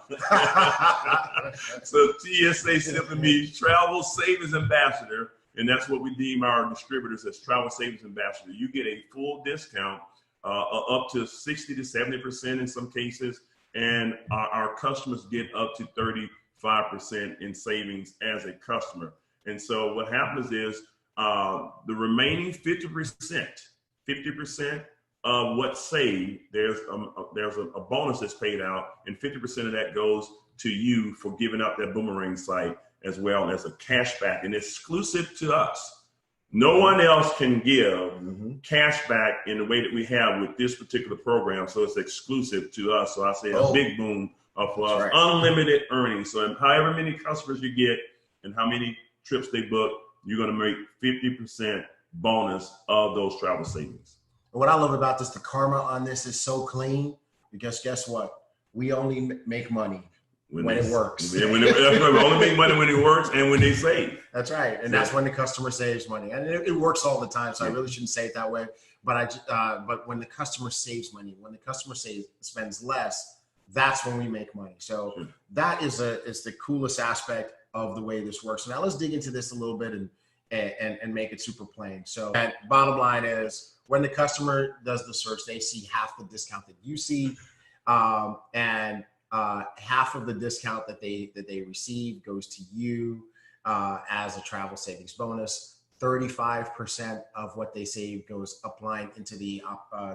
So TSA simply means Travel Savings Ambassador. And that's what we deem our distributors as Travel Savings Ambassador. You get a full discount up to 60 to 70% in some cases. And our customers get up to 35% in savings as a customer. And so what happens is the remaining 50% of what's saved, there's a bonus that's paid out, and 50% of that goes to you for giving out that Boomerang site, as well as a cash back, and exclusive to us. No one else can give cash back in the way that we have with this particular program, so it's exclusive to us. So I say a big boom for us, unlimited earnings. So however many customers you get and how many trips they book, you're going to make 50% bonus of those travel savings. What I love about this, the karma on this is so clean, because guess what? We only make money when it works. Yeah, we only make money when it works and when they save. That's right. And that's when the customer saves money. And it works all the time, so I really shouldn't say it that way. But but when the customer saves money, when the customer spends less, that's when we make money. So that is the coolest aspect of the way this works. So now let's dig into this a little bit and make it super plain. So bottom line is, when the customer does the search, they see half the discount that you see, and half of the discount that they receive goes to you as a travel savings bonus. 35% of what they save goes upline into the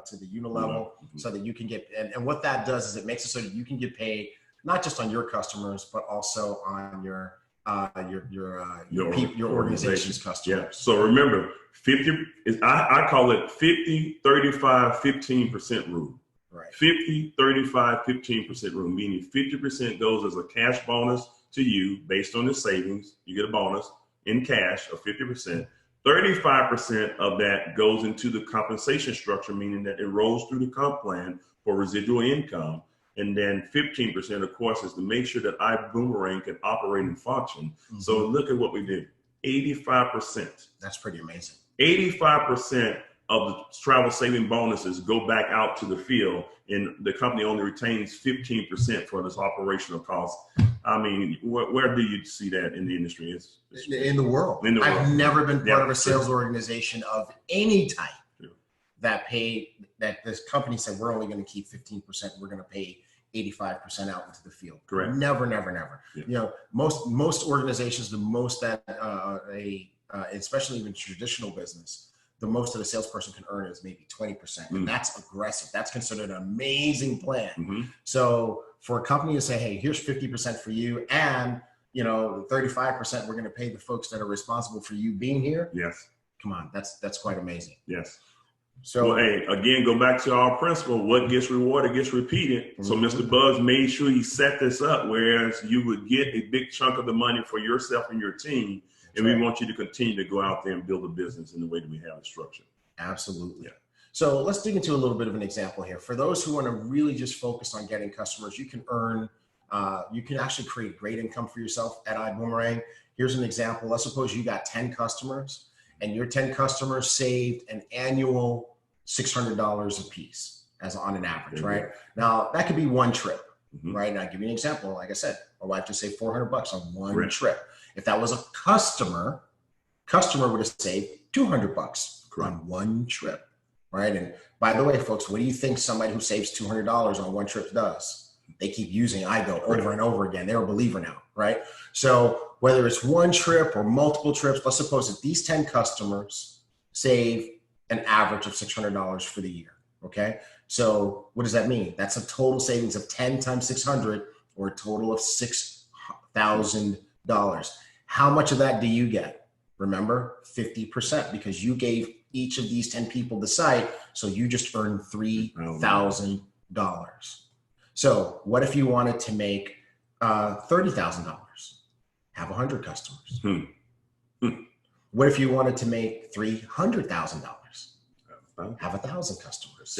to the unilevel, so that you can get, and what that does is it makes it so that you can get paid not just on your customers, but also on your organization's customers. Yeah. So remember, 50 is I call it 50, 35, 15% rule. Right. 50, 35, 15% rule, meaning 50% goes as a cash bonus to you based on the savings. You get a bonus in cash of 50%. 35% of that goes into the compensation structure, meaning that it rolls through the comp plan for residual income. And then 15%, of course, is to make sure that Ibuumerang can operate and function. So look at what we did. 85%. That's pretty amazing. 85% of the travel saving bonuses go back out to the field, and the company only retains 15% for this operational cost. I mean, where do you see that in the industry? It's in the world. I've never been part of a sales organization of any type that this company said, we're only going to keep 15%. We're going to pay 85% out into the field. Correct. Never. Yeah. You know, most organizations, the most that especially even traditional business, the most that a salesperson can earn is maybe 20%. And that's aggressive. That's considered an amazing plan. So for a company to say, hey, here's 50% for you, and 35% we're going to pay the folks that are responsible for you being here. Yes. Come on, that's quite amazing. Yes. So, well, hey, again, go back to our principle: what gets rewarded gets repeated. So Mr. Buzz made sure he set this up, whereas you would get a big chunk of the money for yourself and your team. And we want you to continue to go out there and build a business in the way that we have it structured. Absolutely. Yeah. So let's dig into a little bit of an example here. For those who want to really just focus on getting customers, you can actually create great income for yourself at Ibuumerang. Here's an example. Let's suppose you got 10 customers, and your 10 customers saved an annual $600 a piece as on an average, right? Now that could be one trip, right? And I'll give you an example. Like I said, my wife just saved $400 on one trip. If that was a customer would have saved $200 on one trip, right? And by the way, folks, what do you think somebody who saves $200 on one trip does? They keep using iGo over and over again. They're a believer now, right? So whether it's one trip or multiple trips, let's suppose that these 10 customers save an average of $600 for the year, okay? So what does that mean? That's a total savings of 10 times 600, or a total of $6,000. How much of that do you get? Remember, 50%, because you gave each of these 10 people the site, so you just earned $3,000. So what if you wanted to make $30,000? Have 100 customers. What if you wanted to make $300,000? Have 1,000 customers.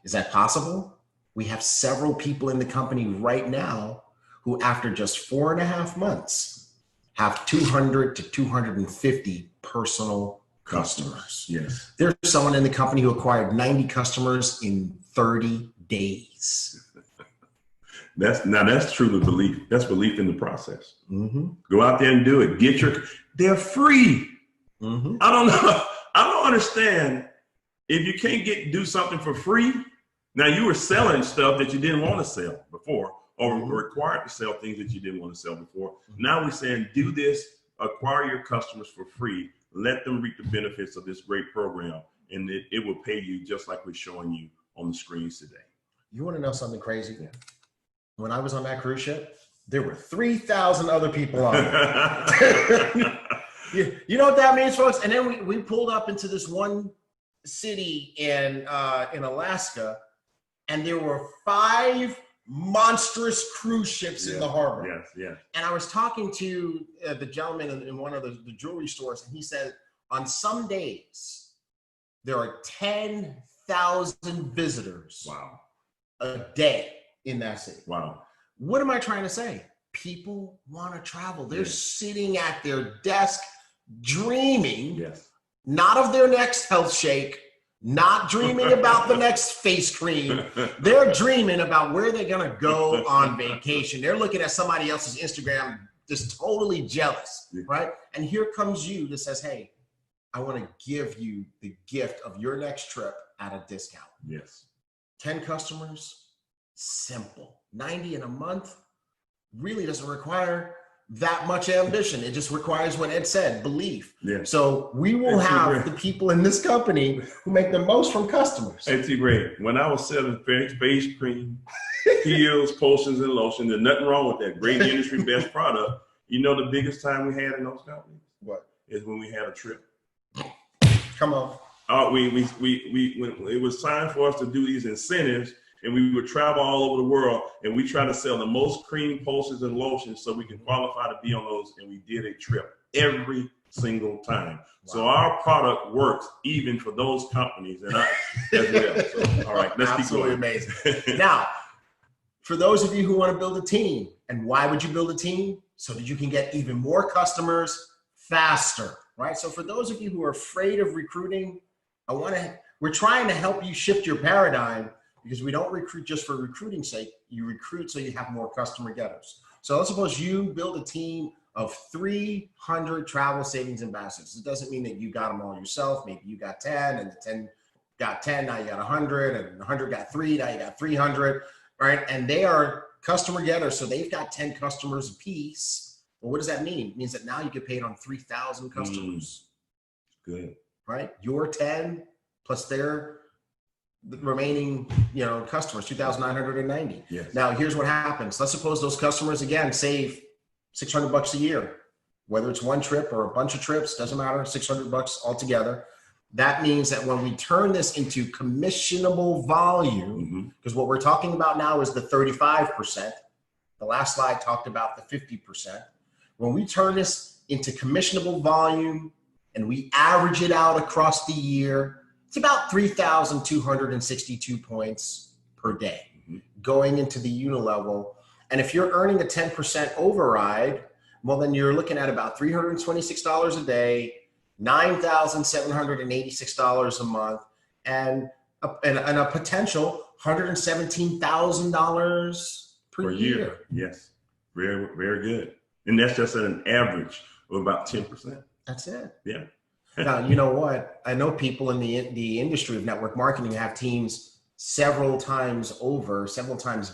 Is that possible? We have several people in the company right now who, after just 4.5 months, have 200 to 250 personal customers. Yes. There's someone in the company who acquired 90 customers in 30 days. That's truly belief. That's belief in the process. Mm-hmm. Go out there and do it. They're free. Mm-hmm. I don't know. I don't understand if you can't do something for free. Now, you were selling stuff that you didn't want to sell before, or required to sell things that you didn't want to sell before. Now we're saying, do this, acquire your customers for free, let them reap the benefits of this great program, and it will pay you just like we're showing you on the screens today. You want to know something crazy? Yeah. When I was on that cruise ship, there were 3,000 other people on it. You know what that means, folks? And then we pulled up into this one city in Alaska, and there were 5 monstrous cruise ships in the harbor. Yes, yes. And I was talking to the gentleman in one of the jewelry stores, and he said on some days there are 10,000 visitors a day in that city. Wow. What am I trying to say? People want to travel. They're sitting at their desk dreaming, not of their next health shake, not dreaming about the next face cream. They're dreaming about where they're going to go on vacation. They're looking at somebody else's Instagram, just totally jealous, right? And here comes you that says, hey, I want to give you the gift of your next trip at a discount. Yes. 10 customers, simple. 90 in a month really doesn't require that much ambition. It just requires what Ed said, belief. Yeah. So we will have the people in this company who make the most from customers. It's great. When I was selling face cream, peels, potions, and lotion, there's nothing wrong with that. Great industry best product. You know the biggest time we had in those companies? What? Is when we had a trip. Come on. When it was time for us to do these incentives, and we would travel all over the world, and we try to sell the most cream, potions, and lotions so we can qualify to be on those, and we did a trip every single time. Wow. So our product works even for those companies and us as well. So, all right, let's keep going. Amazing. Now, for those of you who want to build a team, and why would you build a team? So that you can get even more customers faster, right? So for those of you who are afraid of recruiting, we're trying to help you shift your paradigm, because we don't recruit just for recruiting's sake. You recruit so you have more customer getters. So let's suppose you build a team of 300 travel savings ambassadors. It doesn't mean that you got them all yourself. Maybe you got 10, and the 10 got 10, now you got 100, and 100 got 3, now you got 300, right? And they are customer getters, so they've got 10 customers apiece. Well, what does that mean? It means that now you get paid on 3,000 customers. Good. Right? Your 10 plus their remaining, customers, 2,990. Yes. Now, here's what happens. Let's suppose those customers, again, save $600 a year, whether it's one trip or a bunch of trips, doesn't matter, $600 altogether. That means that when we turn this into commissionable volume, because what we're talking about now is the 35%. The last slide talked about the 50%. When we turn this into commissionable volume and we average it out across the year, it's about 3,262 points per day going into the unilevel. And if you're earning a 10% override, well, then you're looking at about $326 a day, $9,786 a month, and a potential $117,000 per year. Yes, very, very good. And that's just at an average of about 10%. That's it. Yeah. Now, you know what? I know people in the industry of network marketing have teams several times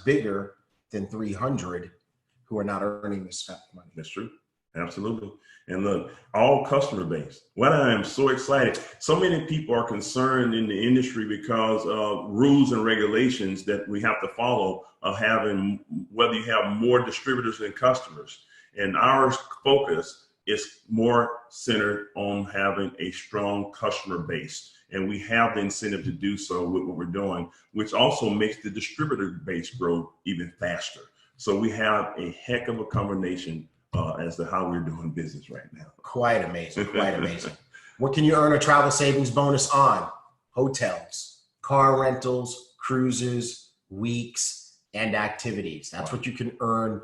bigger than 300 who are not earning this money. That's true. Absolutely. And look, all customer base. What I am so excited. So many people are concerned in the industry because of rules and regulations that we have to follow of having, whether you have more distributors than customers. And our focus is more centered on having a strong customer base. And we have the incentive to do so with what we're doing, which also makes the distributor base grow even faster. So we have a heck of a combination as to how we're doing business right now. Quite amazing, quite amazing. What can you earn a travel savings bonus on? Hotels, car rentals, cruises, weeks, and activities. That's what you can earn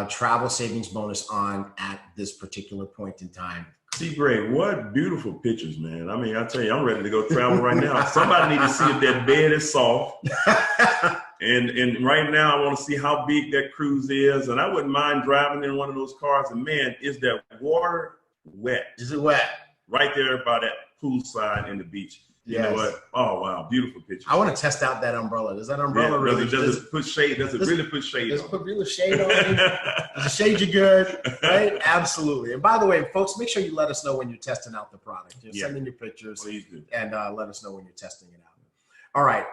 travel savings bonus on at this particular point in time. See, Greg, what beautiful pictures, man. I mean, I tell you, I'm ready to go travel right now. Somebody need to see if that bed is soft. And right now, I want to see how big that cruise is. And I wouldn't mind driving in one of those cars. And man, is that water wet? Is it wet? Right there by that poolside and the beach. You know what? Oh, wow. Beautiful picture. I want to test out that umbrella. Does that umbrella really? Does it put shade? Does it really put shade on? Does it put real shade on you? Does it shade you good? Right? Absolutely. And by the way, folks, make sure you let us know when you're testing out the product. Send in your pictures. Please do. And let us know when you're testing it out. All right.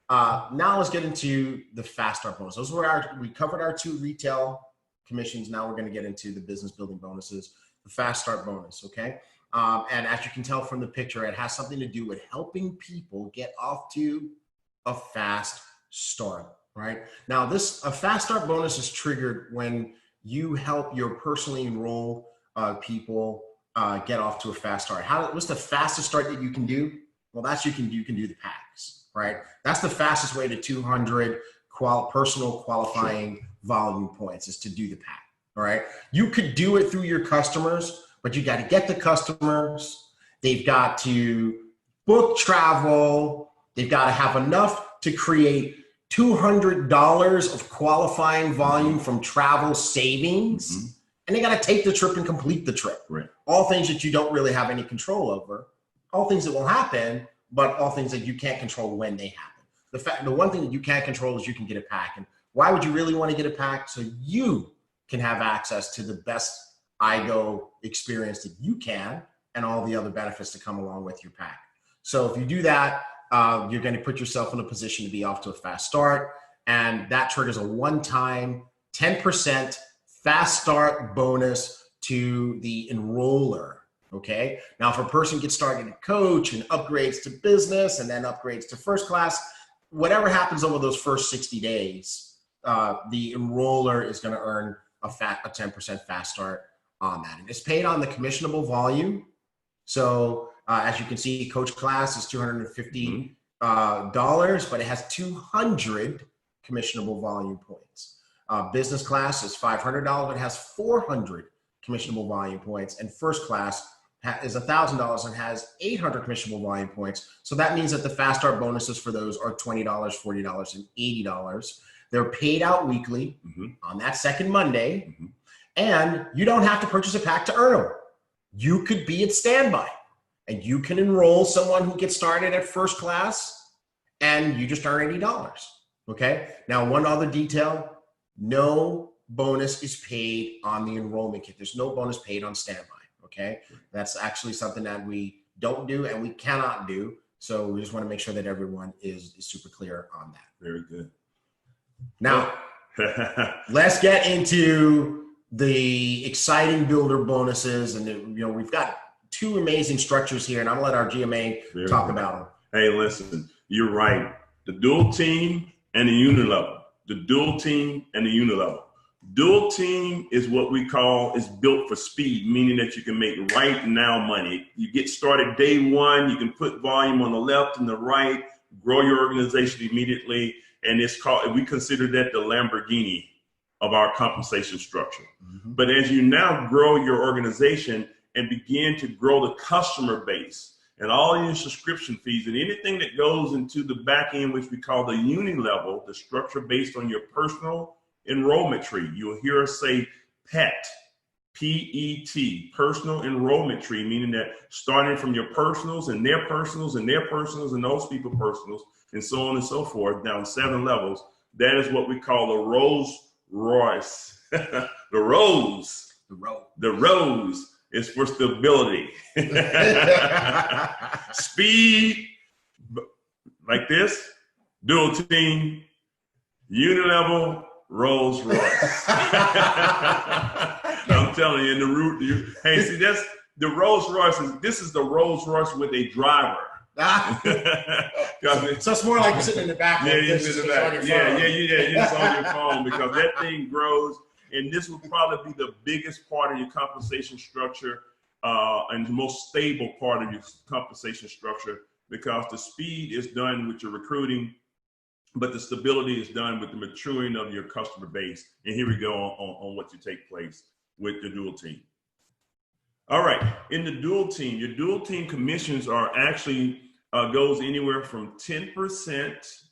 Now let's get into the fast start bonus. Those were we covered our 2 retail commissions. Now we're going to get into the business building bonuses, the fast start bonus. Okay. And as you can tell from the picture, it has something to do with helping people get off to a fast start, right? Now, a fast start bonus is triggered when you help your personally enrolled people get off to a fast start. What's the fastest start that you can do? Well, you can do the packs, right? That's the fastest way to 200 personal qualifying volume points is to do the pack, all right? You could do it through your customers, but you got to get the customers. They've got to book travel. They've got to have enough to create $200 of qualifying volume from travel savings. Mm-hmm. And they got to take the trip and complete the trip. Right. All things that you don't really have any control over. All things that will happen, but all things that you can't control when they happen. The one thing that you can't control is you can get a pack. And why would you really want to get a pack? So you can have access to the best IGO experience that you can and all the other benefits that come along with your pack. So if you do that, you're going to put yourself in a position to be off to a fast start. And that triggers a one-time 10% fast start bonus to the enroller. Okay. Now, if a person gets started at coach and upgrades to business and then upgrades to first class, whatever happens over those first 60 days, the enroller is going to earn a 10% fast start on that. And it's paid on the commissionable volume. So as you can see, coach class is $250, but it has 200 commissionable volume points. Business class is $500, it has 400 commissionable volume points, and first class is $1,000 and has 800 commissionable volume points. So that means that the fast start bonuses for those are $20, $40, and $80. They're paid out weekly on that second Monday. And you don't have to purchase a pack to earn them. You could be at standby and you can enroll someone who gets started at first class and you just earn $80. Okay. Now, one other detail, no bonus is paid on the enrollment kit. There's no bonus paid on standby. Okay. That's actually something that we don't do and we cannot do. So we just want to make sure that everyone is super clear on that. Very good. Now, let's get into the exciting builder bonuses. And we've got 2 amazing structures here, and I'm gonna let our GMA talk about them. Hey, listen, you're right. The dual team and the unilevel. The dual team and the unilevel. Dual team is what we call is built for speed, meaning that you can make right now money. You get started day one, you can put volume on the left and the right, grow your organization immediately, and we consider that the Lamborghini of our compensation structure. But as you now grow your organization and begin to grow the customer base and all your subscription fees and anything that goes into the back end, which we call the uni level, the structure based on your personal enrollment tree. You'll hear us say PET, P-E-T, personal enrollment tree, meaning that starting from your personals and their personals and their personals and those people personals and so on and so forth down 7 levels. That is what we call the Rolls Royce. The rose is for stability. Speed, like this, dual team, unilevel, Rolls Royce. I'm telling you, in the root, hey, see, that's the Rolls Royce. This is the Rolls Royce with a driver. So it's more like you're sitting in the back. Yeah, you're in the back. You're just on your phone because that thing grows, and this will probably be the biggest part of your compensation structure and the most stable part of your compensation structure because the speed is done with your recruiting, but the stability is done with the maturing of your customer base. And here we go on what to take place with the dual team. All right, in the dual team, your dual team commissions are actually goes anywhere from 10%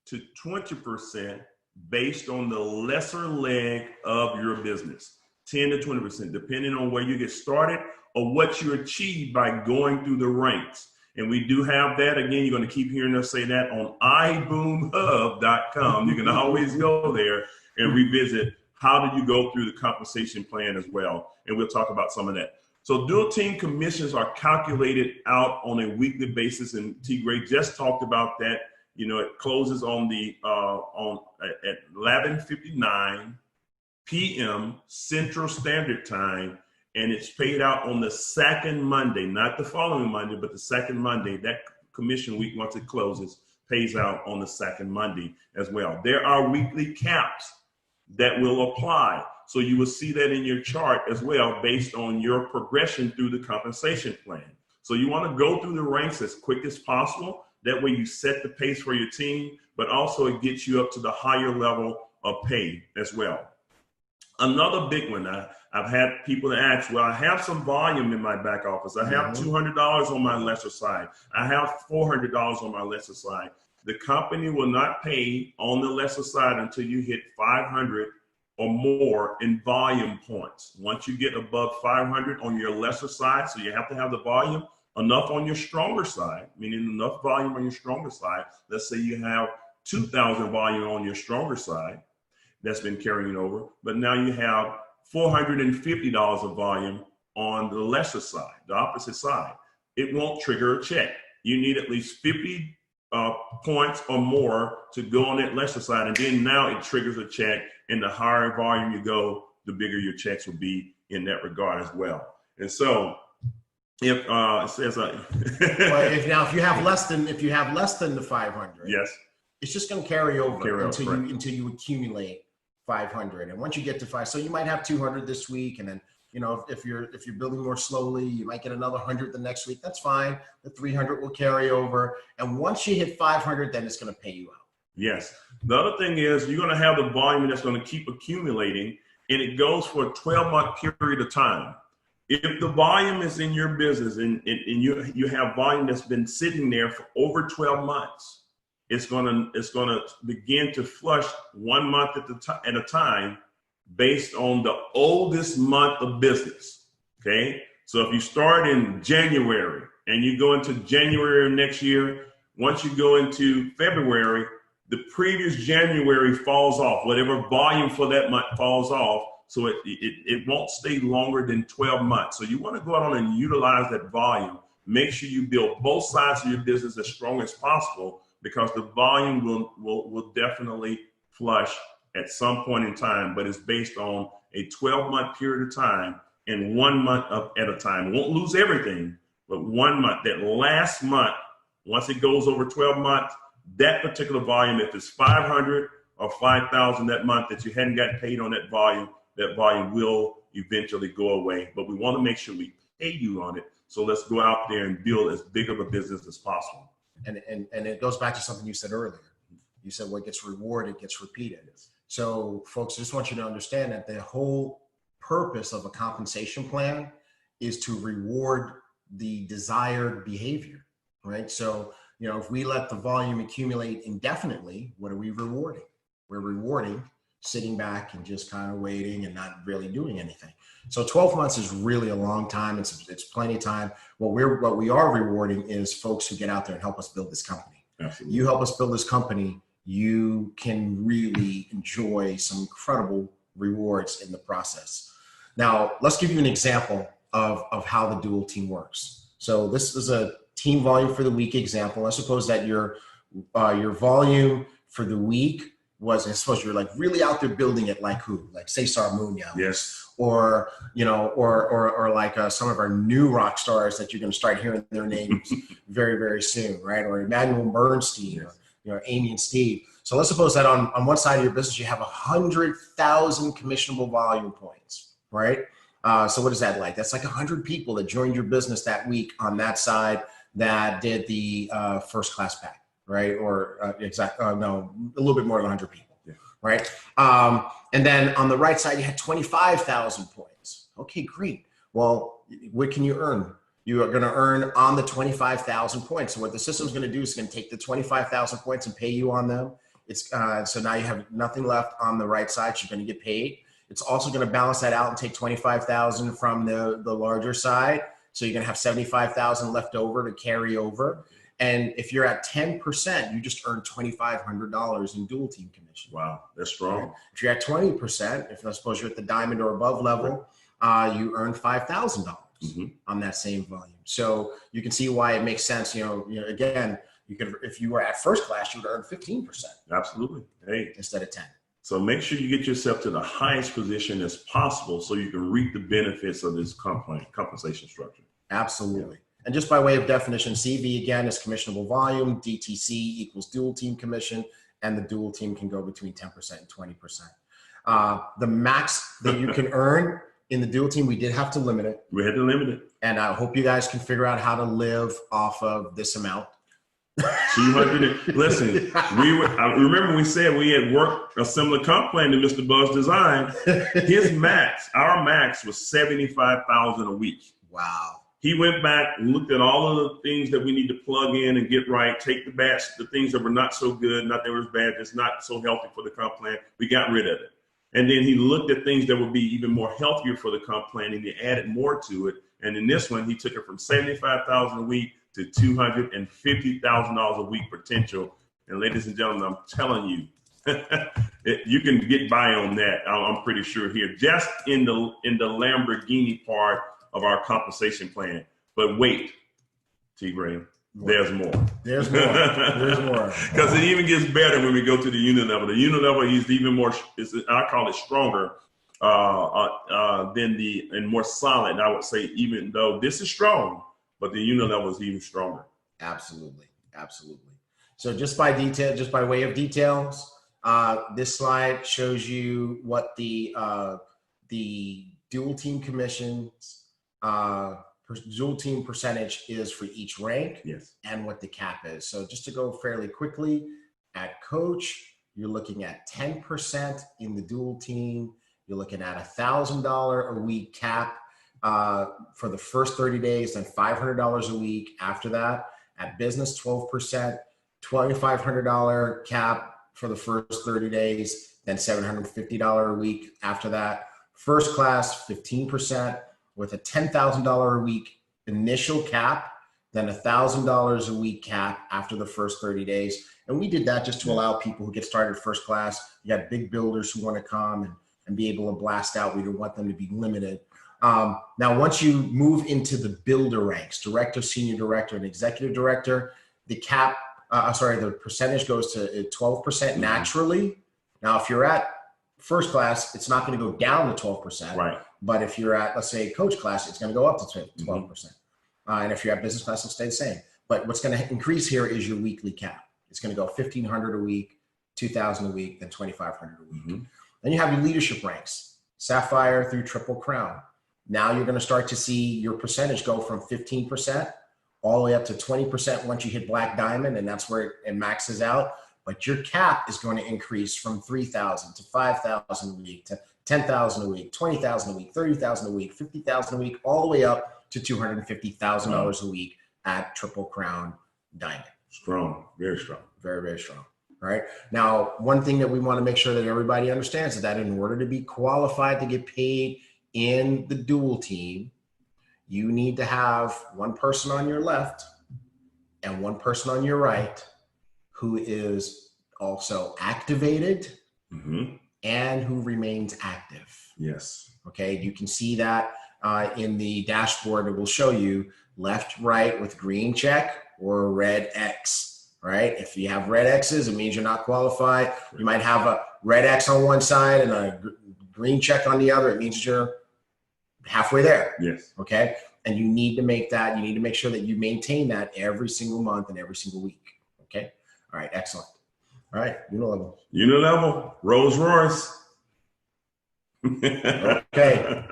to 20% based on the lesser leg of your business. 10 to 20%, depending on where you get started or what you achieve by going through the ranks. And we do have that. Again, you're going to keep hearing us say that on iboomhub.com. You can always go there and revisit how did you go through the compensation plan as well. And we'll talk about some of that. So dual team commissions are calculated out on a weekly basis, and T. Gray just talked about that. You know, it closes on the at 11:59 p.m. Central Standard Time, and it's paid out on the second Monday, not the following Monday, but the second Monday. That commission week, once it closes, pays out on the second Monday as well. There are weekly caps that will apply. So you will see that in your chart as well, based on your progression through the compensation plan. So you want to go through the ranks as quick as possible. That way you set the pace for your team, but also it gets you up to the higher level of pay as well. Another big one, I've had people that ask, well, I have some volume in my back office. I have $200 on my lesser side. I have $400 on my lesser side. The company will not pay on the lesser side until you hit 500 or more in volume points. Once you get above 500 on your lesser side, so you have to have the volume enough on your stronger side, meaning enough volume on your stronger side. Let's say you have 2,000 volume on your stronger side that's been carrying over, but now you have $450 of volume on the lesser side, the opposite side. It won't trigger a check. You need at least 50 points or more to go on that lesser side, and then now it triggers a check, and the higher volume you go, the bigger your checks will be in that regard as well. And so if it says well, if you have less than the 500, yes, it's just going to carry over until you accumulate 500. And once you get to 500, so you might have 200 this week, and then, you know, if you're building more slowly, you might get another 100 the next week. That's fine. The 300 will carry over. And once you hit 500, then it's going to pay you out. Yes. The other thing is you're going to have the volume that's going to keep accumulating, and it goes for a 12-month period of time. If the volume is in your business and you have volume that's been sitting there for over 12 months, it's gonna begin to flush 1 month at a time based on the oldest month of business. Okay, so if you start in January and you go into January of next year, once you go into February, the previous January falls off. Whatever volume for that month falls off, so it won't stay longer than 12 months. So you want to go out and utilize that volume. Make sure you build both sides of your business as strong as possible, because the volume will definitely flush at some point in time, but it's based on a 12-month period of time and 1 month at a time. Won't lose everything, but 1 month. That last month, once it goes over 12 months, that particular volume, if it's 500 or 5,000 that month that you hadn't gotten paid on that volume will eventually go away. But we want to make sure we pay you on it. So let's go out there and build as big of a business as possible. And it goes back to something you said earlier. You said what gets rewarded gets repeated. So folks, I just want you to understand that the whole purpose of a compensation plan is to reward the desired behavior, right? So, you know, if we let the volume accumulate indefinitely, what are we rewarding? We're rewarding sitting back and just kind of waiting and not really doing anything. So 12 months is really a long time. It's plenty of time. What we are rewarding is folks who get out there and help us build this company. Absolutely. You help us build this company, you can really enjoy some incredible rewards in the process. Now, let's give you an example of how the dual team works. So this is a team volume for the week example. I suppose that your volume for the week was, I suppose you're like really out there building it, like who? Like Cesar Munoz. Yes. Or, you know, or like some of our new rock stars that you're going to start hearing their names very, very soon, right? Or Emmanuel Bernstein, yes. Or, you know, Amy and Steve. So let's suppose that on one side of your business, you have 100,000 commissionable volume points, right? So what is that like? That's like 100 people that joined your business that week on that side that did the first class pack. right? Or no, a little bit more than 100 people, Yeah. right? And then on the right side, you had 25,000 points. Okay, great. Well, what can you earn? You are going to earn on the 25,000 points. So what the system is going to do is it's going to take the 25,000 points and pay you on them. It's so now you have nothing left on the right side. So you're going to get paid. It's also going to balance that out and take 25,000 from the larger side. So you're going to have 75,000 left over to carry over. And if you're at 10%, you just earn $2,500 in dual team commission. Wow, that's strong. Right? If you're at 20%, if I suppose you're at the diamond or above level, you earn $5,000 on that same volume. So you can see why it makes sense. You know, again, you could, if you were at first class, you would earn 15%. Absolutely. Hey, instead of 10. So make sure you get yourself to the highest position as possible so you can reap the benefits of this compensation structure. Absolutely. Yeah. And just by way of definition, CV again is commissionable volume, DTC equals dual team commission, and the dual team can go between 10% and 20%. The max that you can earn in the dual team, we did have to limit it. We had to limit it. And I hope you guys can figure out how to live off of this amount. 200. Listen, I remember we said we had worked a similar comp plan to Mr. Buzz designed. His max, our max was 75,000 a week. Wow. He went back and looked at all of the things that we need to plug in and get right, take the things that were not so good, not that was bad, that's not so healthy for the comp plan. We got rid of it. And then he looked at things that would be even more healthier for the comp plan, and he added more to it. And in this one, he took it from 75,000 a week to $250,000 a week potential. And ladies and gentlemen, I'm telling you, you can get by on that. I'm pretty sure here, just in the Lamborghini part of our compensation plan. But wait, T-Brain, there's more. There's more. There's more. Because it even gets better when we go to the unit level. The unit level is even more, I call it stronger and more solid. And I would say, even though this is strong, but the unit level is even stronger. Absolutely. Absolutely. So just by way of details, this slide shows you what the dual team commissions, dual team percentage is for each rank. Yes. And what the cap is. So just to go fairly quickly, at coach, you're looking at 10% in the dual team. You're looking at $1,000 a week cap for the first 30 days, then $500 a week after that. At business, 12%, $2,500 cap for the first 30 days, then $750 a week after that. First class, 15% with a $10,000 a week initial cap, then $1,000 a week cap after the first 30 days. And we did that just to allow people who get started first class. You got big builders who want to come and be able to blast out. We don't want them to be limited. Now, once you move into the builder ranks, director, senior director, and executive director, the cap, the percentage goes to 12% naturally. Now, if you're at first class, it's not going to go down to 12%. Right. But if you're at, let's say, coach class, it's going to go up to 12%. And if you're at business class, it'll stay the same. But what's going to increase here is your weekly cap. It's going to go $1,500 a week, $2,000 a week, then $2,500 a week. Then you have your leadership ranks, Sapphire through Triple Crown. Now you're going to start to see your percentage go from 15% all the way up to 20% once you hit Black Diamond, and that's where it maxes out. But your cap is going to increase from $3,000 to $5,000 a week to $10,000 a week, $20,000 a week, $30,000 a week, $50,000 a week, all the way up to $250,000 a week at Triple Crown Diamond. Strong, very strong. Very, very strong. All right. Now, one thing that we want to make sure that everybody understands is that in order to be qualified to get paid in the dual team, you need to have one person on your left and one person on your right who is also activated and who remains active. Yes. Okay. You can see that in the dashboard. It will show you left, right with green check or a red X. Right? If you have red X's, it means you're not qualified. You might have a red X on one side and a green check on the other. It means you're halfway there. Yes. Okay. And you need to make that, you need to make sure that you maintain that every single month and every single week. Okay. All right. Excellent. All right. Unilevel. Unilevel, Rolls Royce. Okay.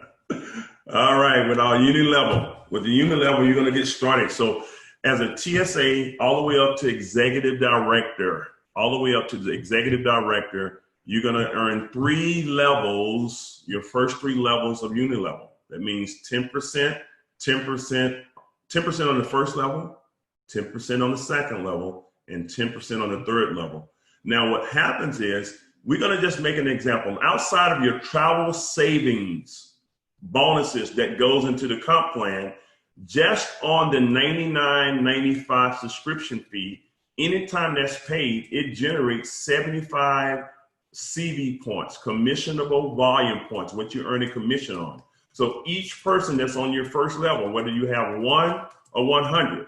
All right. With the Unilevel, you're going to get started. So As a TSA, all the way up to executive director, all the way up to the executive director, you're going to earn 3 levels, your first 3 levels of unilevel. That means 10%, 10%, 10% on the first level, 10% on the second level, and 10% on the third level. Now, what happens is, we're going to just make an example. Outside of your travel savings bonuses that goes into the comp plan, just on the $99.95 subscription fee, anytime that's paid, it generates 75 CV points, commissionable volume points, what you earn a commission on. So each person that's on your first level, whether you have 1 or 100,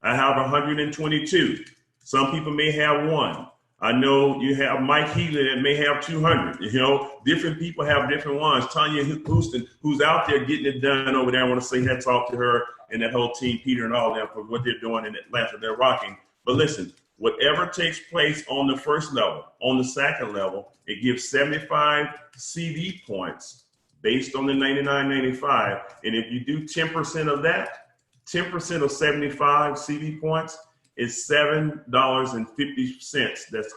I have 122. Some people may have 1. I know you have Mike Healy that may have 200. You know, different people have different ones. Tanya Houston, who's out there getting it done over there. I want to say hats off to her and that whole team, Peter and all of them, for what they're doing in Atlanta. They're rocking. But listen, whatever takes place on the first level, on the second level, it gives 75 CV points based on the $99.95. And if you do 10% of that, 10% of 75 CV points is $7.50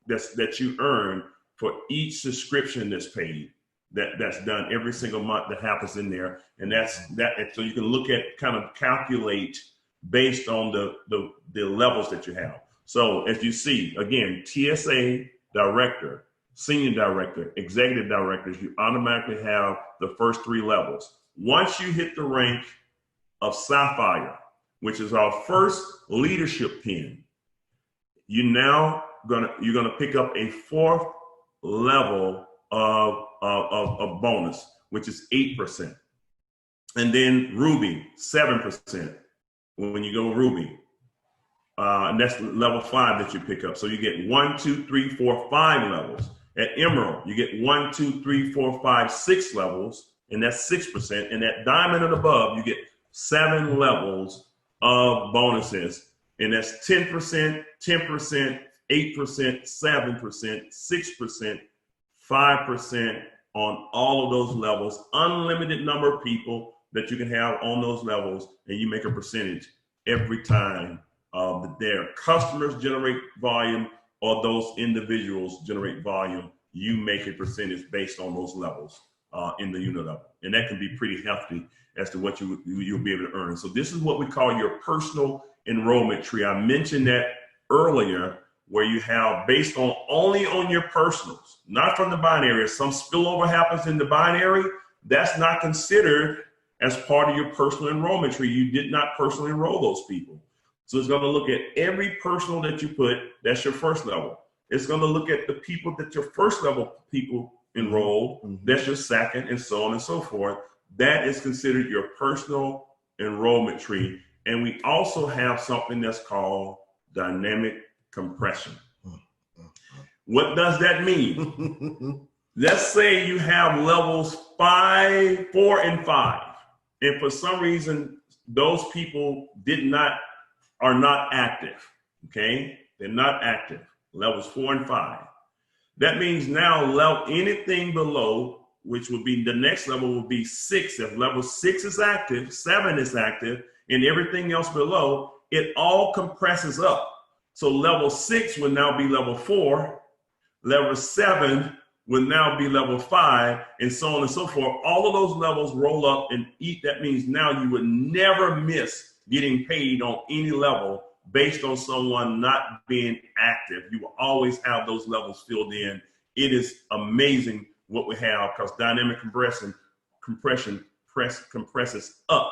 that you earn for each subscription that's paid. That's done every single month that happens in there. And that's that. So you can look at, kind of calculate based on the levels that you have. So as you see, again, TSA director, senior director, executive directors, you automatically have the first 3 levels. Once you hit the rank of Sapphire, which is our first leadership pin, you're gonna pick up a 4th level of bonus, which is 8%. And then Ruby, 7%. When you go Ruby, and that's level 5 that you pick up. So you get 1, 2, 3, 4, 5 levels. At Emerald, you get 1, 2, 3, 4, 5, 6 levels, and that's 6%. And at Diamond and above, you get 7 levels of bonuses, and that's 10%, 10%, 8%, 7%, 6%, 5% on all of those levels. Unlimited number of people that you can have on those levels, and you make a percentage every time their customers generate volume or those individuals generate volume. You make a percentage based on those levels in the unit level, and that can be pretty hefty as to what you'll be able to earn. So this is what we call your personal enrollment tree. I mentioned that earlier, where you have based on only on your personals, not from the binary. If some spillover happens in the binary, that's not considered as part of your personal enrollment tree. You did not personally enroll those people. So it's going to look at every personal that you put, that's your first level. It's going to look at the people that your first level people enrolled, that's your second, and so on and so forth. That is considered your personal enrollment tree. And we also have something that's called dynamic compression. What does that mean? Let's say you have levels 5, 4, and 5. And for some reason, those people are not active, okay? They're not active, levels 4 and 5. That means now anything below, which would be the next level, will be 6. If level 6 is active, 7 is active, and everything else below, it all compresses up. So level 6 will now be level 4, level 7 will now be level 5, and so on and so forth. All of those levels roll up and eat. That means now you would never miss getting paid on any level based on someone not being active. You will always have those levels filled in. It is amazing what we have, because dynamic compression compresses up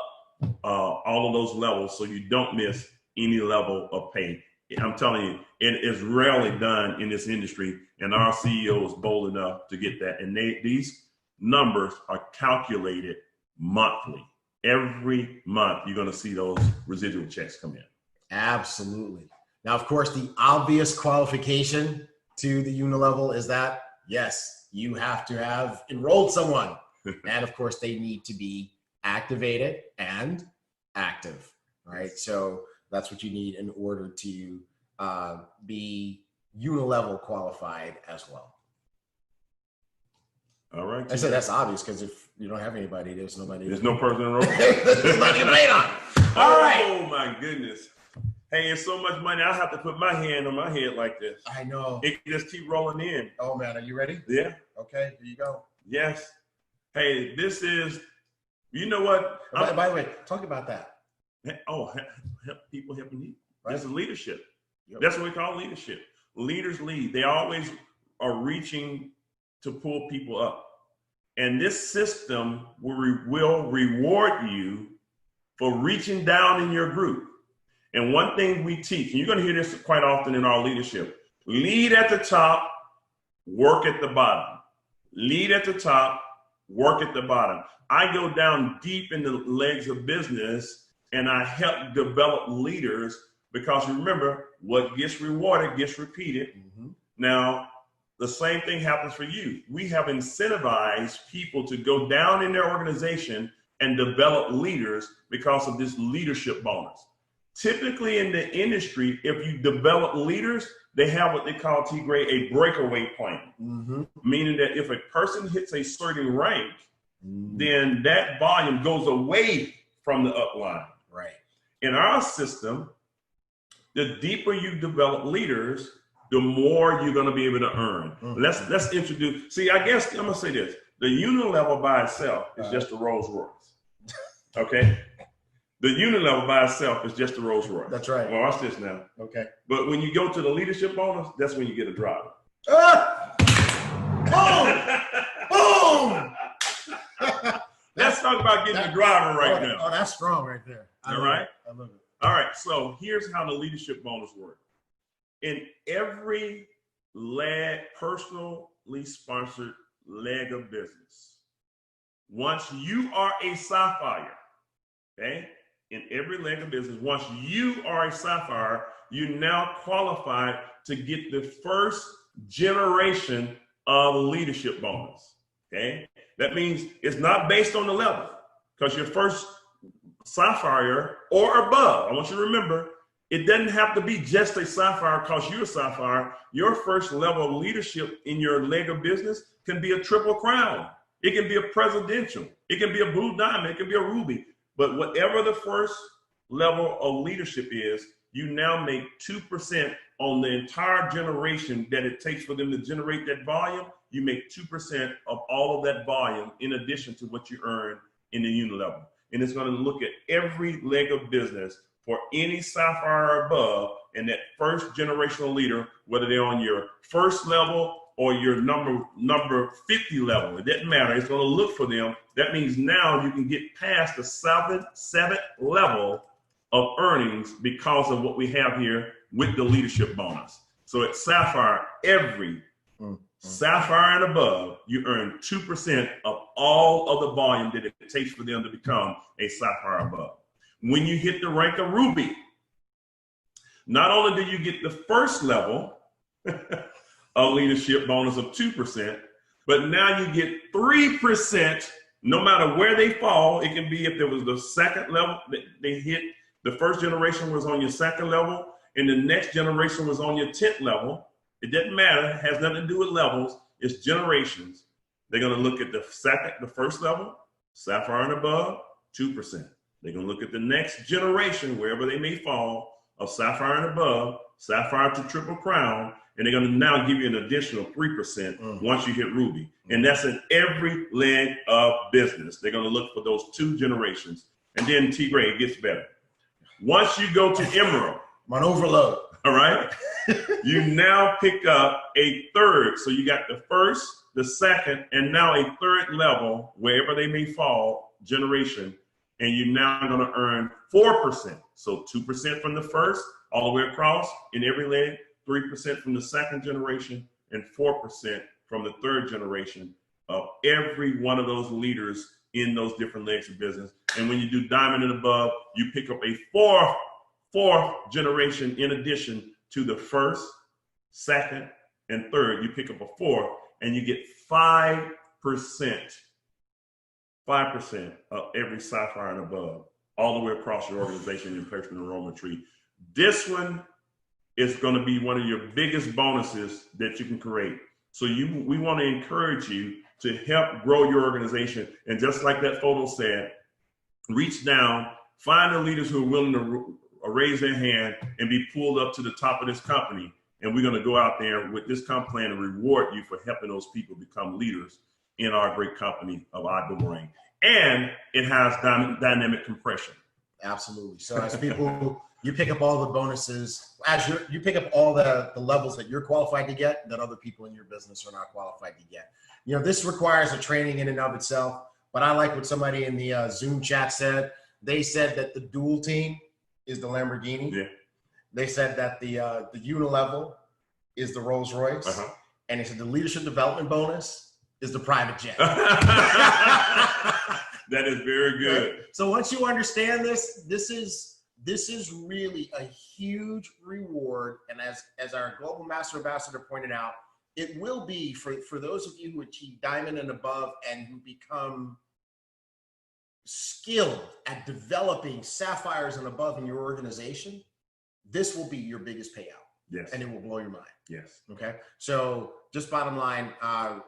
all of those levels, so you don't miss any level of pay. I'm telling you, it is rarely done in this industry, and our CEO is bold enough to get that. And these numbers are calculated monthly. Every month, you're going to see those residual checks come in. Absolutely. Now, of course, the obvious qualification to the unilevel is that, yes, you have to have enrolled someone. And of course, they need to be activated and active, right? So that's what you need in order to be unilevel qualified as well. All right. I said that's obvious because if you don't have anybody, there's nobody. There's no person in the room. There's nothing to blame on. All right. Oh my goodness. Hey, it's so much money. I have to put my hand on my head like this. I know. It can just keep rolling in. Oh man, are you ready? Yeah. Okay, here you go. Yes. Hey, this is, you know what? By the way, talk about that. Help people helping you. Right. This is leadership. Yep. That's what we call leadership. Leaders lead. They always are reaching to pull people up. And this system will reward you for reaching down in your group. And one thing we teach, and you're going to hear this quite often in our leadership, lead at the top, work at the bottom. Lead at the top, work at the bottom. I go down deep in the legs of business and I help develop leaders because remember, what gets rewarded gets repeated. Mm-hmm. Now, the same thing happens for you. We have incentivized people to go down in their organization and develop leaders because of this leadership bonus. Typically in the industry, if you develop leaders, they have what they call, T. Gray, a breakaway plan. Mm-hmm. Meaning that if a person hits a certain rank, then that volume goes away from the upline. Right. In our system, the deeper you develop leaders, the more you're going to be able to earn. Mm-hmm. Let's introduce. See, I guess I'm going to say this. The unit level by itself is just a Rolls Royce. Okay? The unit level by itself is just a Rolls Royce. That's right. Well, watch this now. Okay. But when you go to the leadership bonus, that's when you get a driver. Boom! Let's talk about getting a driver right now. Oh, that's strong right there. All right. I love it. All right. So here's how the leadership bonus works. In every personally sponsored leg of business, once you are a sapphire, okay, in every leg of business, once you are a sapphire, you now qualify to get the first generation of leadership bonus. Okay, that means it's not based on the level because your first sapphire or above. I want you to remember, it doesn't have to be just a sapphire because you're a sapphire. Your first level of leadership in your leg of business can be a triple crown. It can be a presidential. It can be a blue diamond. It can be a ruby. But whatever the first level of leadership is, you now make 2% on the entire generation that it takes for them to generate that volume. You make 2% of all of that volume in addition to what you earn in the unit level. And it's going to look at every leg of business for any sapphire or above and that first generational leader, whether they're on your first level or your number 50 level. It doesn't matter. It's going to look for them. That means now you can get past the seventh level of earnings because of what we have here with the leadership bonus. So at Sapphire, every Sapphire and above, you earn 2% of all of the volume that it takes for them to become a Sapphire above. When you hit the rank of Ruby, not only do you get the first level a leadership bonus of 2%, but now you get 3% no matter where they fall. It can be if there was the second level that they hit, the first generation was on your second level, and the next generation was on your 10th level. It doesn't matter. It has nothing to do with levels. It's generations. They're going to look at the first level, Sapphire and above, 2%. They're going to look at the next generation, wherever they may fall, of Sapphire and above, Sapphire to Triple Crown, and they're going to now give you an additional 3% once you hit Ruby. And that's in every leg of business. They're going to look for those 2 generations. And then T. Gray, it gets better. Once you go to Emerald. I'm on overload. All right. You now pick up a third. So you got the first, the second, and now a third level, wherever they may fall, generation. And you're now going to earn 4%. So 2% from the first, all the way across in every leg, 3% from the second generation, and 4% from the third generation of every one of those leaders in those different legs of business. And when you do diamond and above, you pick up a fourth generation in addition to the first, second, and third. You pick up a fourth, and you get 5%. 5% of every sapphire and above, all the way across your organization and personal enrollment tree. This one is going to be one of your biggest bonuses that you can create. So we want to encourage you to help grow your organization. And just like that photo said, reach down, find the leaders who are willing to raise their hand and be pulled up to the top of this company. And we're going to go out there with this comp plan and reward you for helping those people become leaders in our great company of Ibuumerang. And it has dynamic compression. Absolutely. So as people, you pick up all the bonuses, as you pick up all the levels that you're qualified to get that other people in your business are not qualified to get. You know, this requires a training in and of itself, but I like what somebody in the Zoom chat said. They said that the dual team is the Lamborghini. Yeah. They said that the unilevel is the Rolls Royce. Uh-huh. And they said the leadership development bonus is the private jet. That is very good. Right? So once you understand this, this is really a huge reward. And as our Global Master Ambassador pointed out, it will be for those of you who achieve diamond and above and who become skilled at developing sapphires and above in your organization, this will be your biggest payout. Yes. And it will blow your mind. Yes. Okay. So just bottom line,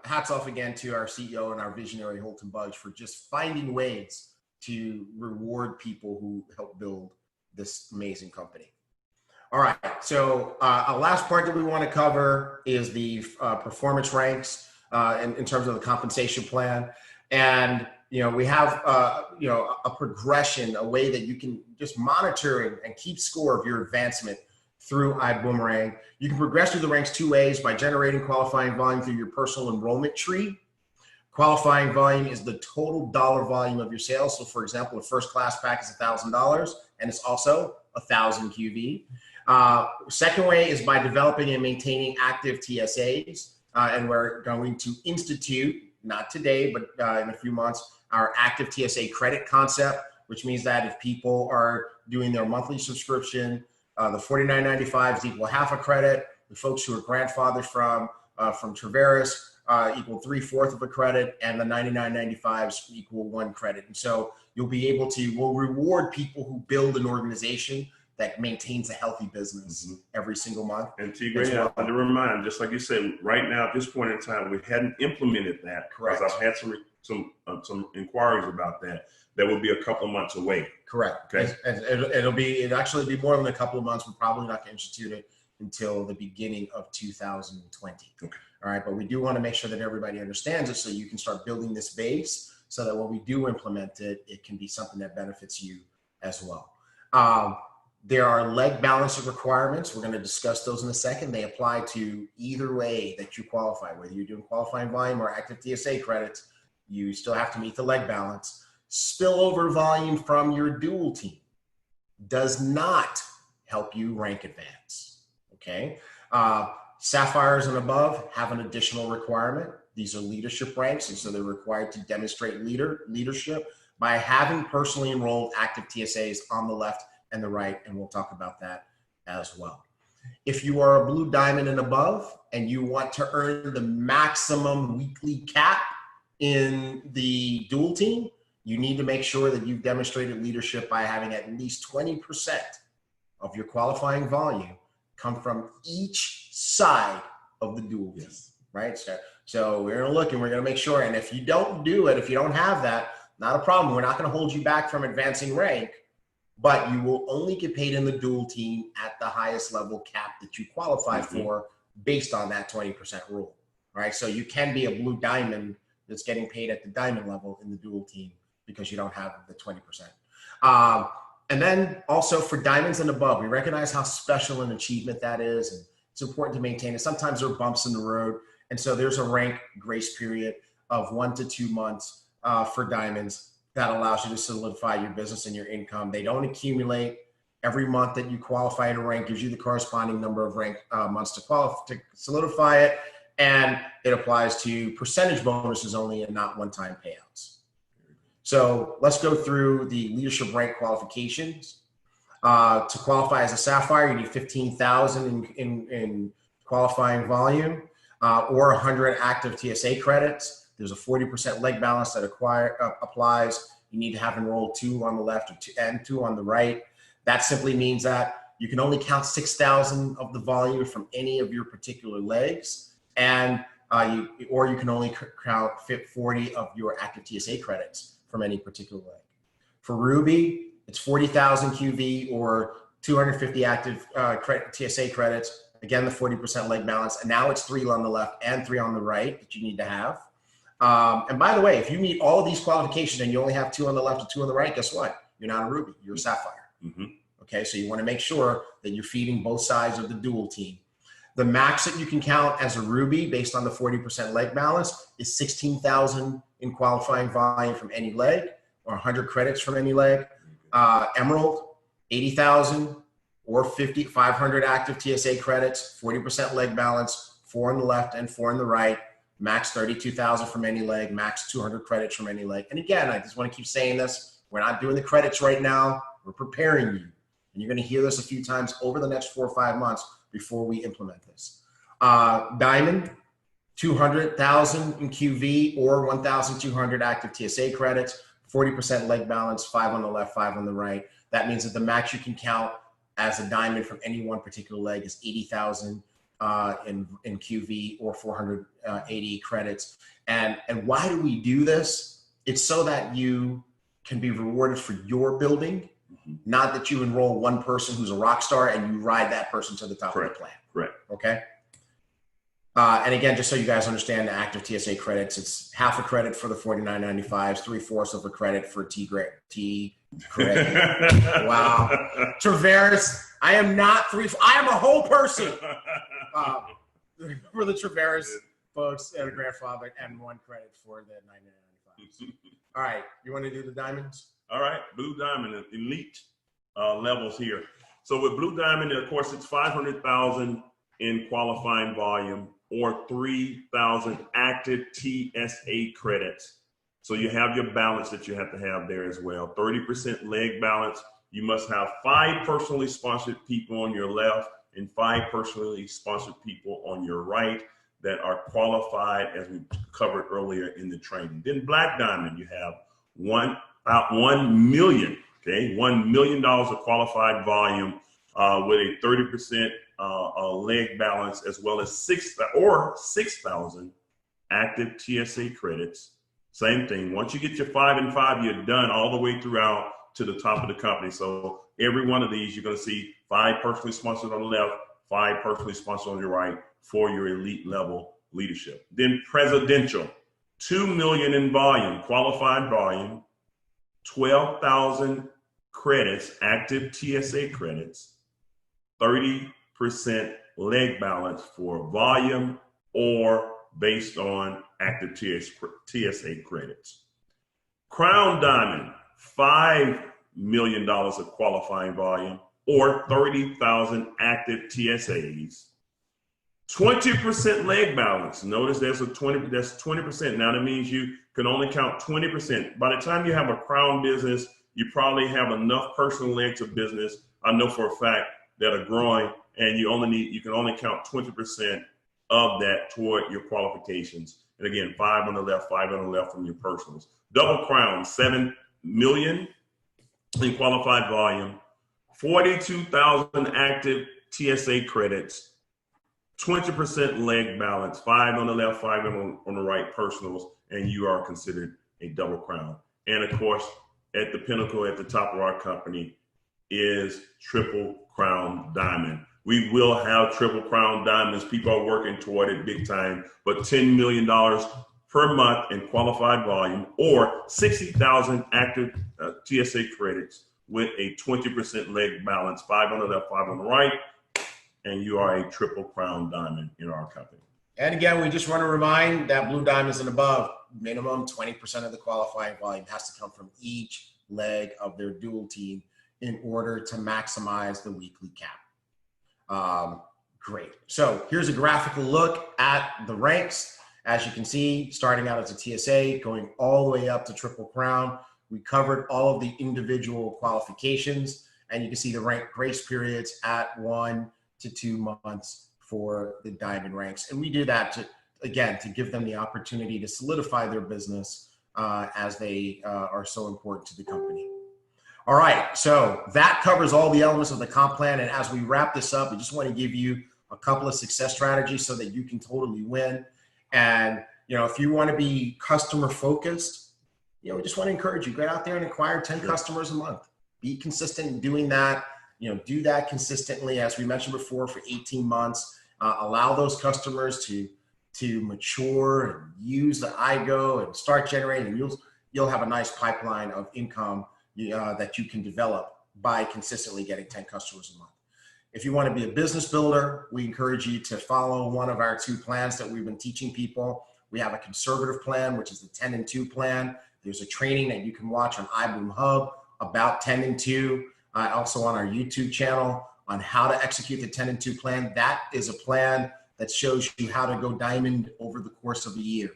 hats off again to our CEO and our visionary Holton Budge for just finding ways to reward people who help build this amazing company. All right. So our last part that we want to cover is the performance ranks in terms of the compensation plan. And, you know, we have, you know, a progression, a way that you can just monitor and keep score of your advancement through Ibuumerang. You can progress through the ranks two ways: by generating qualifying volume through your personal enrollment tree. Qualifying volume is the total dollar volume of your sales. So for example, a first class pack is $1,000 and it's also 1,000 QV. Second way is by developing and maintaining active TSAs. And we're going to institute, not today, but in a few months, our active TSA credit concept, which means that if people are doing their monthly subscription, the $49.95 equal half a credit. The folks who are grandfathered from Traveris equal 3/4 of a credit, and the $99.95s equal 1 credit. And so you'll be able to, we'll reward people who build an organization that maintains a healthy business every single month. And T-Gray, I want to remind, just like you said, right now at this point in time, we hadn't implemented that. Correct. Because I've had some inquiries about that. That will be a couple of months away. Correct. Okay. It'll actually be more than a couple of months. We're probably not going to institute it until the beginning of 2020. Okay. All right. But we do want to make sure that everybody understands it so you can start building this base so that when we do implement it, it can be something that benefits you as well. There are leg balancing requirements. We're going to discuss those in a second. They apply to either way that you qualify, whether you're doing qualifying volume or active TSA credits, you still have to meet the leg balance. Spillover volume from your dual team does not help you rank advance, okay? Sapphires and above have an additional requirement. These are leadership ranks, and so they're required to demonstrate leadership by having personally enrolled active TSAs on the left and the right, and we'll talk about that as well. If you are a blue diamond and above, and you want to earn the maximum weekly cap in the dual team, you need to make sure that you've demonstrated leadership by having at least 20% of your qualifying volume come from each side of the dual team, right? So we're going to look and we're going to make sure. And if you don't do it, if you don't have that, not a problem. We're not going to hold you back from advancing rank, but you will only get paid in the dual team at the highest level cap that you qualify for based on that 20% rule, right? So you can be a blue diamond that's getting paid at the diamond level in the dual team because you don't have the 20%. And then also for diamonds and above, we recognize how special an achievement that is. And it's important to maintain it. Sometimes there are bumps in the road. And so there's a rank grace period of 1 to 2 months for diamonds that allows you to solidify your business and your income. They don't accumulate. Every month that you qualify in a rank gives you the corresponding number of rank months to solidify it. And it applies to percentage bonuses only and not one-time payouts. So let's go through the leadership rank qualifications. To qualify as a sapphire, you need 15,000 in qualifying volume or 100 active TSA credits. There's a 40% leg balance that applies. You need to have enrolled 2 on the left and 2 on the right. That simply means that you can only count 6,000 of the volume from any of your particular legs. And Or you can only count 40 of your active TSA credits from any particular leg. For Ruby, it's 40,000 QV or 250 active TSA credits. Again, the 40% leg balance. And now it's 3 on the left and 3 on the right that you need to have. And by the way, if you meet all of these qualifications and you only have 2 on the left and 2 on the right, guess what? You're not a Ruby, you're a Sapphire. Mm-hmm. Okay, so you want to make sure that you're feeding both sides of the dual team. The max that you can count as a Ruby based on the 40% leg balance is 16,000 in qualifying volume from any leg, or 100 credits from any leg. Emerald, 80,000 or 500 active TSA credits, 40% leg balance, 4 on the left and 4 on the right, max 32,000 from any leg, max 200 credits from any leg. And again, I just want to keep saying this. We're not doing the credits right now. We're preparing you. And you're going to hear this a few times over the next 4 or 5 months before we implement this. Diamond, 200,000 in QV or 1,200 active TSA credits, 40% leg balance, 5 on the left, 5 on the right. That means that the max you can count as a diamond from any one particular leg is 80,000 in QV or 480 credits. And why do we do this? It's so that you can be rewarded for your building, not that you enroll one person who's a rock star and you ride that person to the top of the plan. Right. Okay. And again, just so you guys understand the active TSA credits, it's half a credit for the 49.95s, 3/4 of a credit for T credit. Wow. Traveris, I am not I am a whole person. For the Traveris folks and a grandfather, and 1 credit for the 99.95s. All right. You want to do the diamonds? All right. Blue Diamond, elite levels here. So with Blue Diamond, of course, it's 500,000 in qualifying volume or 3,000 active TSA credits. So you have your balance that you have to have there as well. 30% leg balance. You must have 5 personally sponsored people on your left and 5 personally sponsored people on your right that are qualified, as we covered earlier in the training. Then Black Diamond, you have about $1 million, okay, $1 million of qualified volume with a 30% leg balance, as well as 6,000 active TSA credits. Same thing. Once you get your 5 and 5, you're done all the way throughout to the top of the company. So every one of these, you're going to see 5 personally sponsored on the left, 5 personally sponsored on your right for your elite level leadership. Then Presidential, 2 million in volume, qualified volume, 12,000 credits, active TSA credits, 30% leg balance for volume or based on active TSA credits. Crown Diamond, $5 million of qualifying volume or 30,000 active TSAs. 20% leg balance. Notice that's 20%. Now that means you can only count 20%. By the time you have a crown business, you probably have enough personal legs of business, I know for a fact, that are growing, and you can only count 20% of that toward your qualifications. And again, 5 on the left, 5 on the left from your personals. Double Crown, 7 million in qualified volume, 42,000 active TSA credits, 20% leg balance, 5 on the left, 5 on the right personals, and you are considered a double crown. And of course, at the pinnacle, at the top of our company, is Triple Crown Diamond. We will have Triple Crown Diamonds. People are working toward it big time, but $10 million per month in qualified volume or 60,000 active TSA credits with a 20% leg balance, 5 on the left, 5 on the right, and you are a Triple Crown Diamond in our company. And again, we just want to remind that Blue Diamonds and above, minimum 20% of the qualifying volume has to come from each leg of their dual team in order to maximize the weekly cap. Great. So here's a graphical look at the ranks. As you can see, starting out as a TSA, going all the way up to Triple Crown. We covered all of the individual qualifications, and you can see the rank grace periods at 1 to 2 months for the diamond ranks. And we do that to give them the opportunity to solidify their business as they are so important to the company. All right, so that covers all the elements of the comp plan. And as we wrap this up, we just want to give you a couple of success strategies so that you can totally win. And, if you want to be customer focused, we just want to encourage you, get out there and acquire 10 customers a month. Be consistent in doing that. Do that consistently, as we mentioned before, for 18 months. Allow those customers to mature and use the iGo and start generating. And you'll have a nice pipeline of income that you can develop by consistently getting 10 customers a month. If you want to be a business builder, we encourage you to follow one of our 2 plans that we've been teaching people. We have a conservative plan, which is the 10 and 2 plan. There's a training that you can watch on iBoom Hub about 10 and 2, also on our YouTube channel on how to execute the 10 and 2 plan. That is a plan that shows you how to go diamond over the course of a year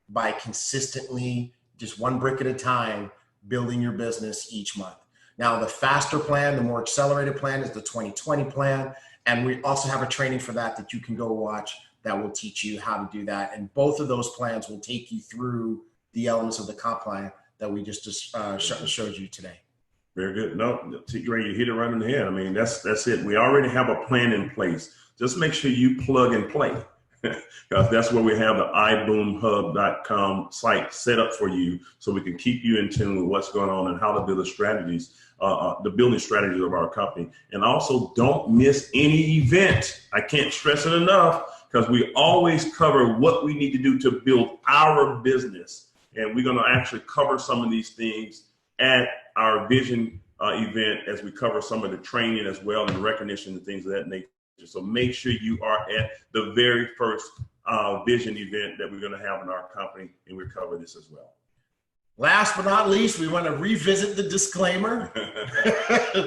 by consistently, just one brick at a time, building your business each month. Now, the faster plan, the more accelerated plan is the 2020 plan. And we also have a training for that you can go watch that will teach you how to do that. And both of those plans will take you through the elements of the comp plan that we just showed you today. Very good. No, you hit it right in the head. I mean, that's it. We already have a plan in place. Just make sure you plug and play, because that's where we have the iboomerang.com site set up for you, so we can keep you in tune with what's going on and how to build the strategies, the building strategies of our company. And also, don't miss any event. I can't stress it enough, because we always cover what we need to do to build our business. And we're going to actually cover some of these things at our vision event, as we cover some of the training as well, and recognition and things of that nature. So make sure you are at the very first vision event that we're going to have in our company, and we cover this as well. Last but not least, we want to revisit the disclaimer.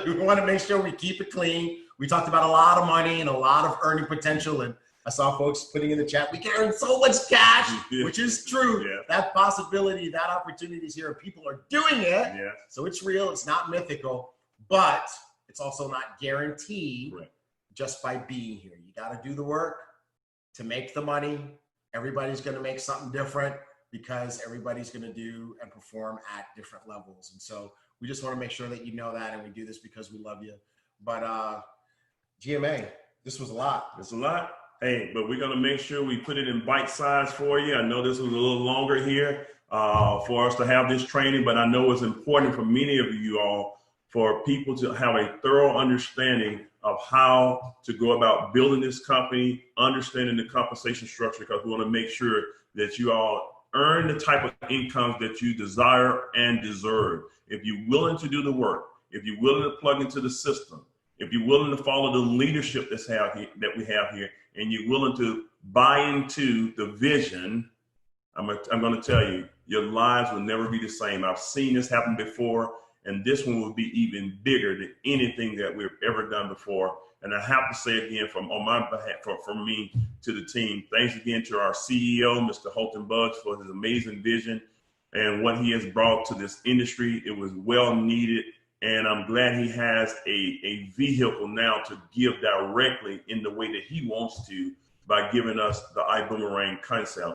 We want to make sure we keep it clean. We talked about a lot of money and a lot of earning potential, and I saw folks putting in the chat, we can earn so much cash, which is true. Yeah. That possibility, that opportunity is here, and people are doing it. Yeah. So it's real, it's not mythical, but it's also not guaranteed just by being here. You got to do the work to make the money. Everybody's going to make something different, because everybody's going to do and perform at different levels. And so we just want to make sure that you know that, and we do this because we love you. But GMA, this was a lot. It's a lot. Hey, but we're going to make sure we put it in bite size for you. I know this was a little longer here for us to have this training, but I know it's important for many of you all, for people to have a thorough understanding of how to go about building this company, understanding the compensation structure, because we want to make sure that you all earn the type of incomes that you desire and deserve. If you're willing to do the work, if you're willing to plug into the system, if you're willing to follow the leadership that we have here, and you're willing to buy into the vision, I'm going to tell you, your lives will never be the same. I've seen this happen before, and this one will be even bigger than anything that we've ever done before. And I have to say again, on my behalf, from me to the team, thanks again to our CEO, Mr. Holton Buggs, for his amazing vision and what he has brought to this industry. It was well needed. And I'm glad he has a vehicle now to give directly in the way that he wants to, by giving us the iboomerang concept.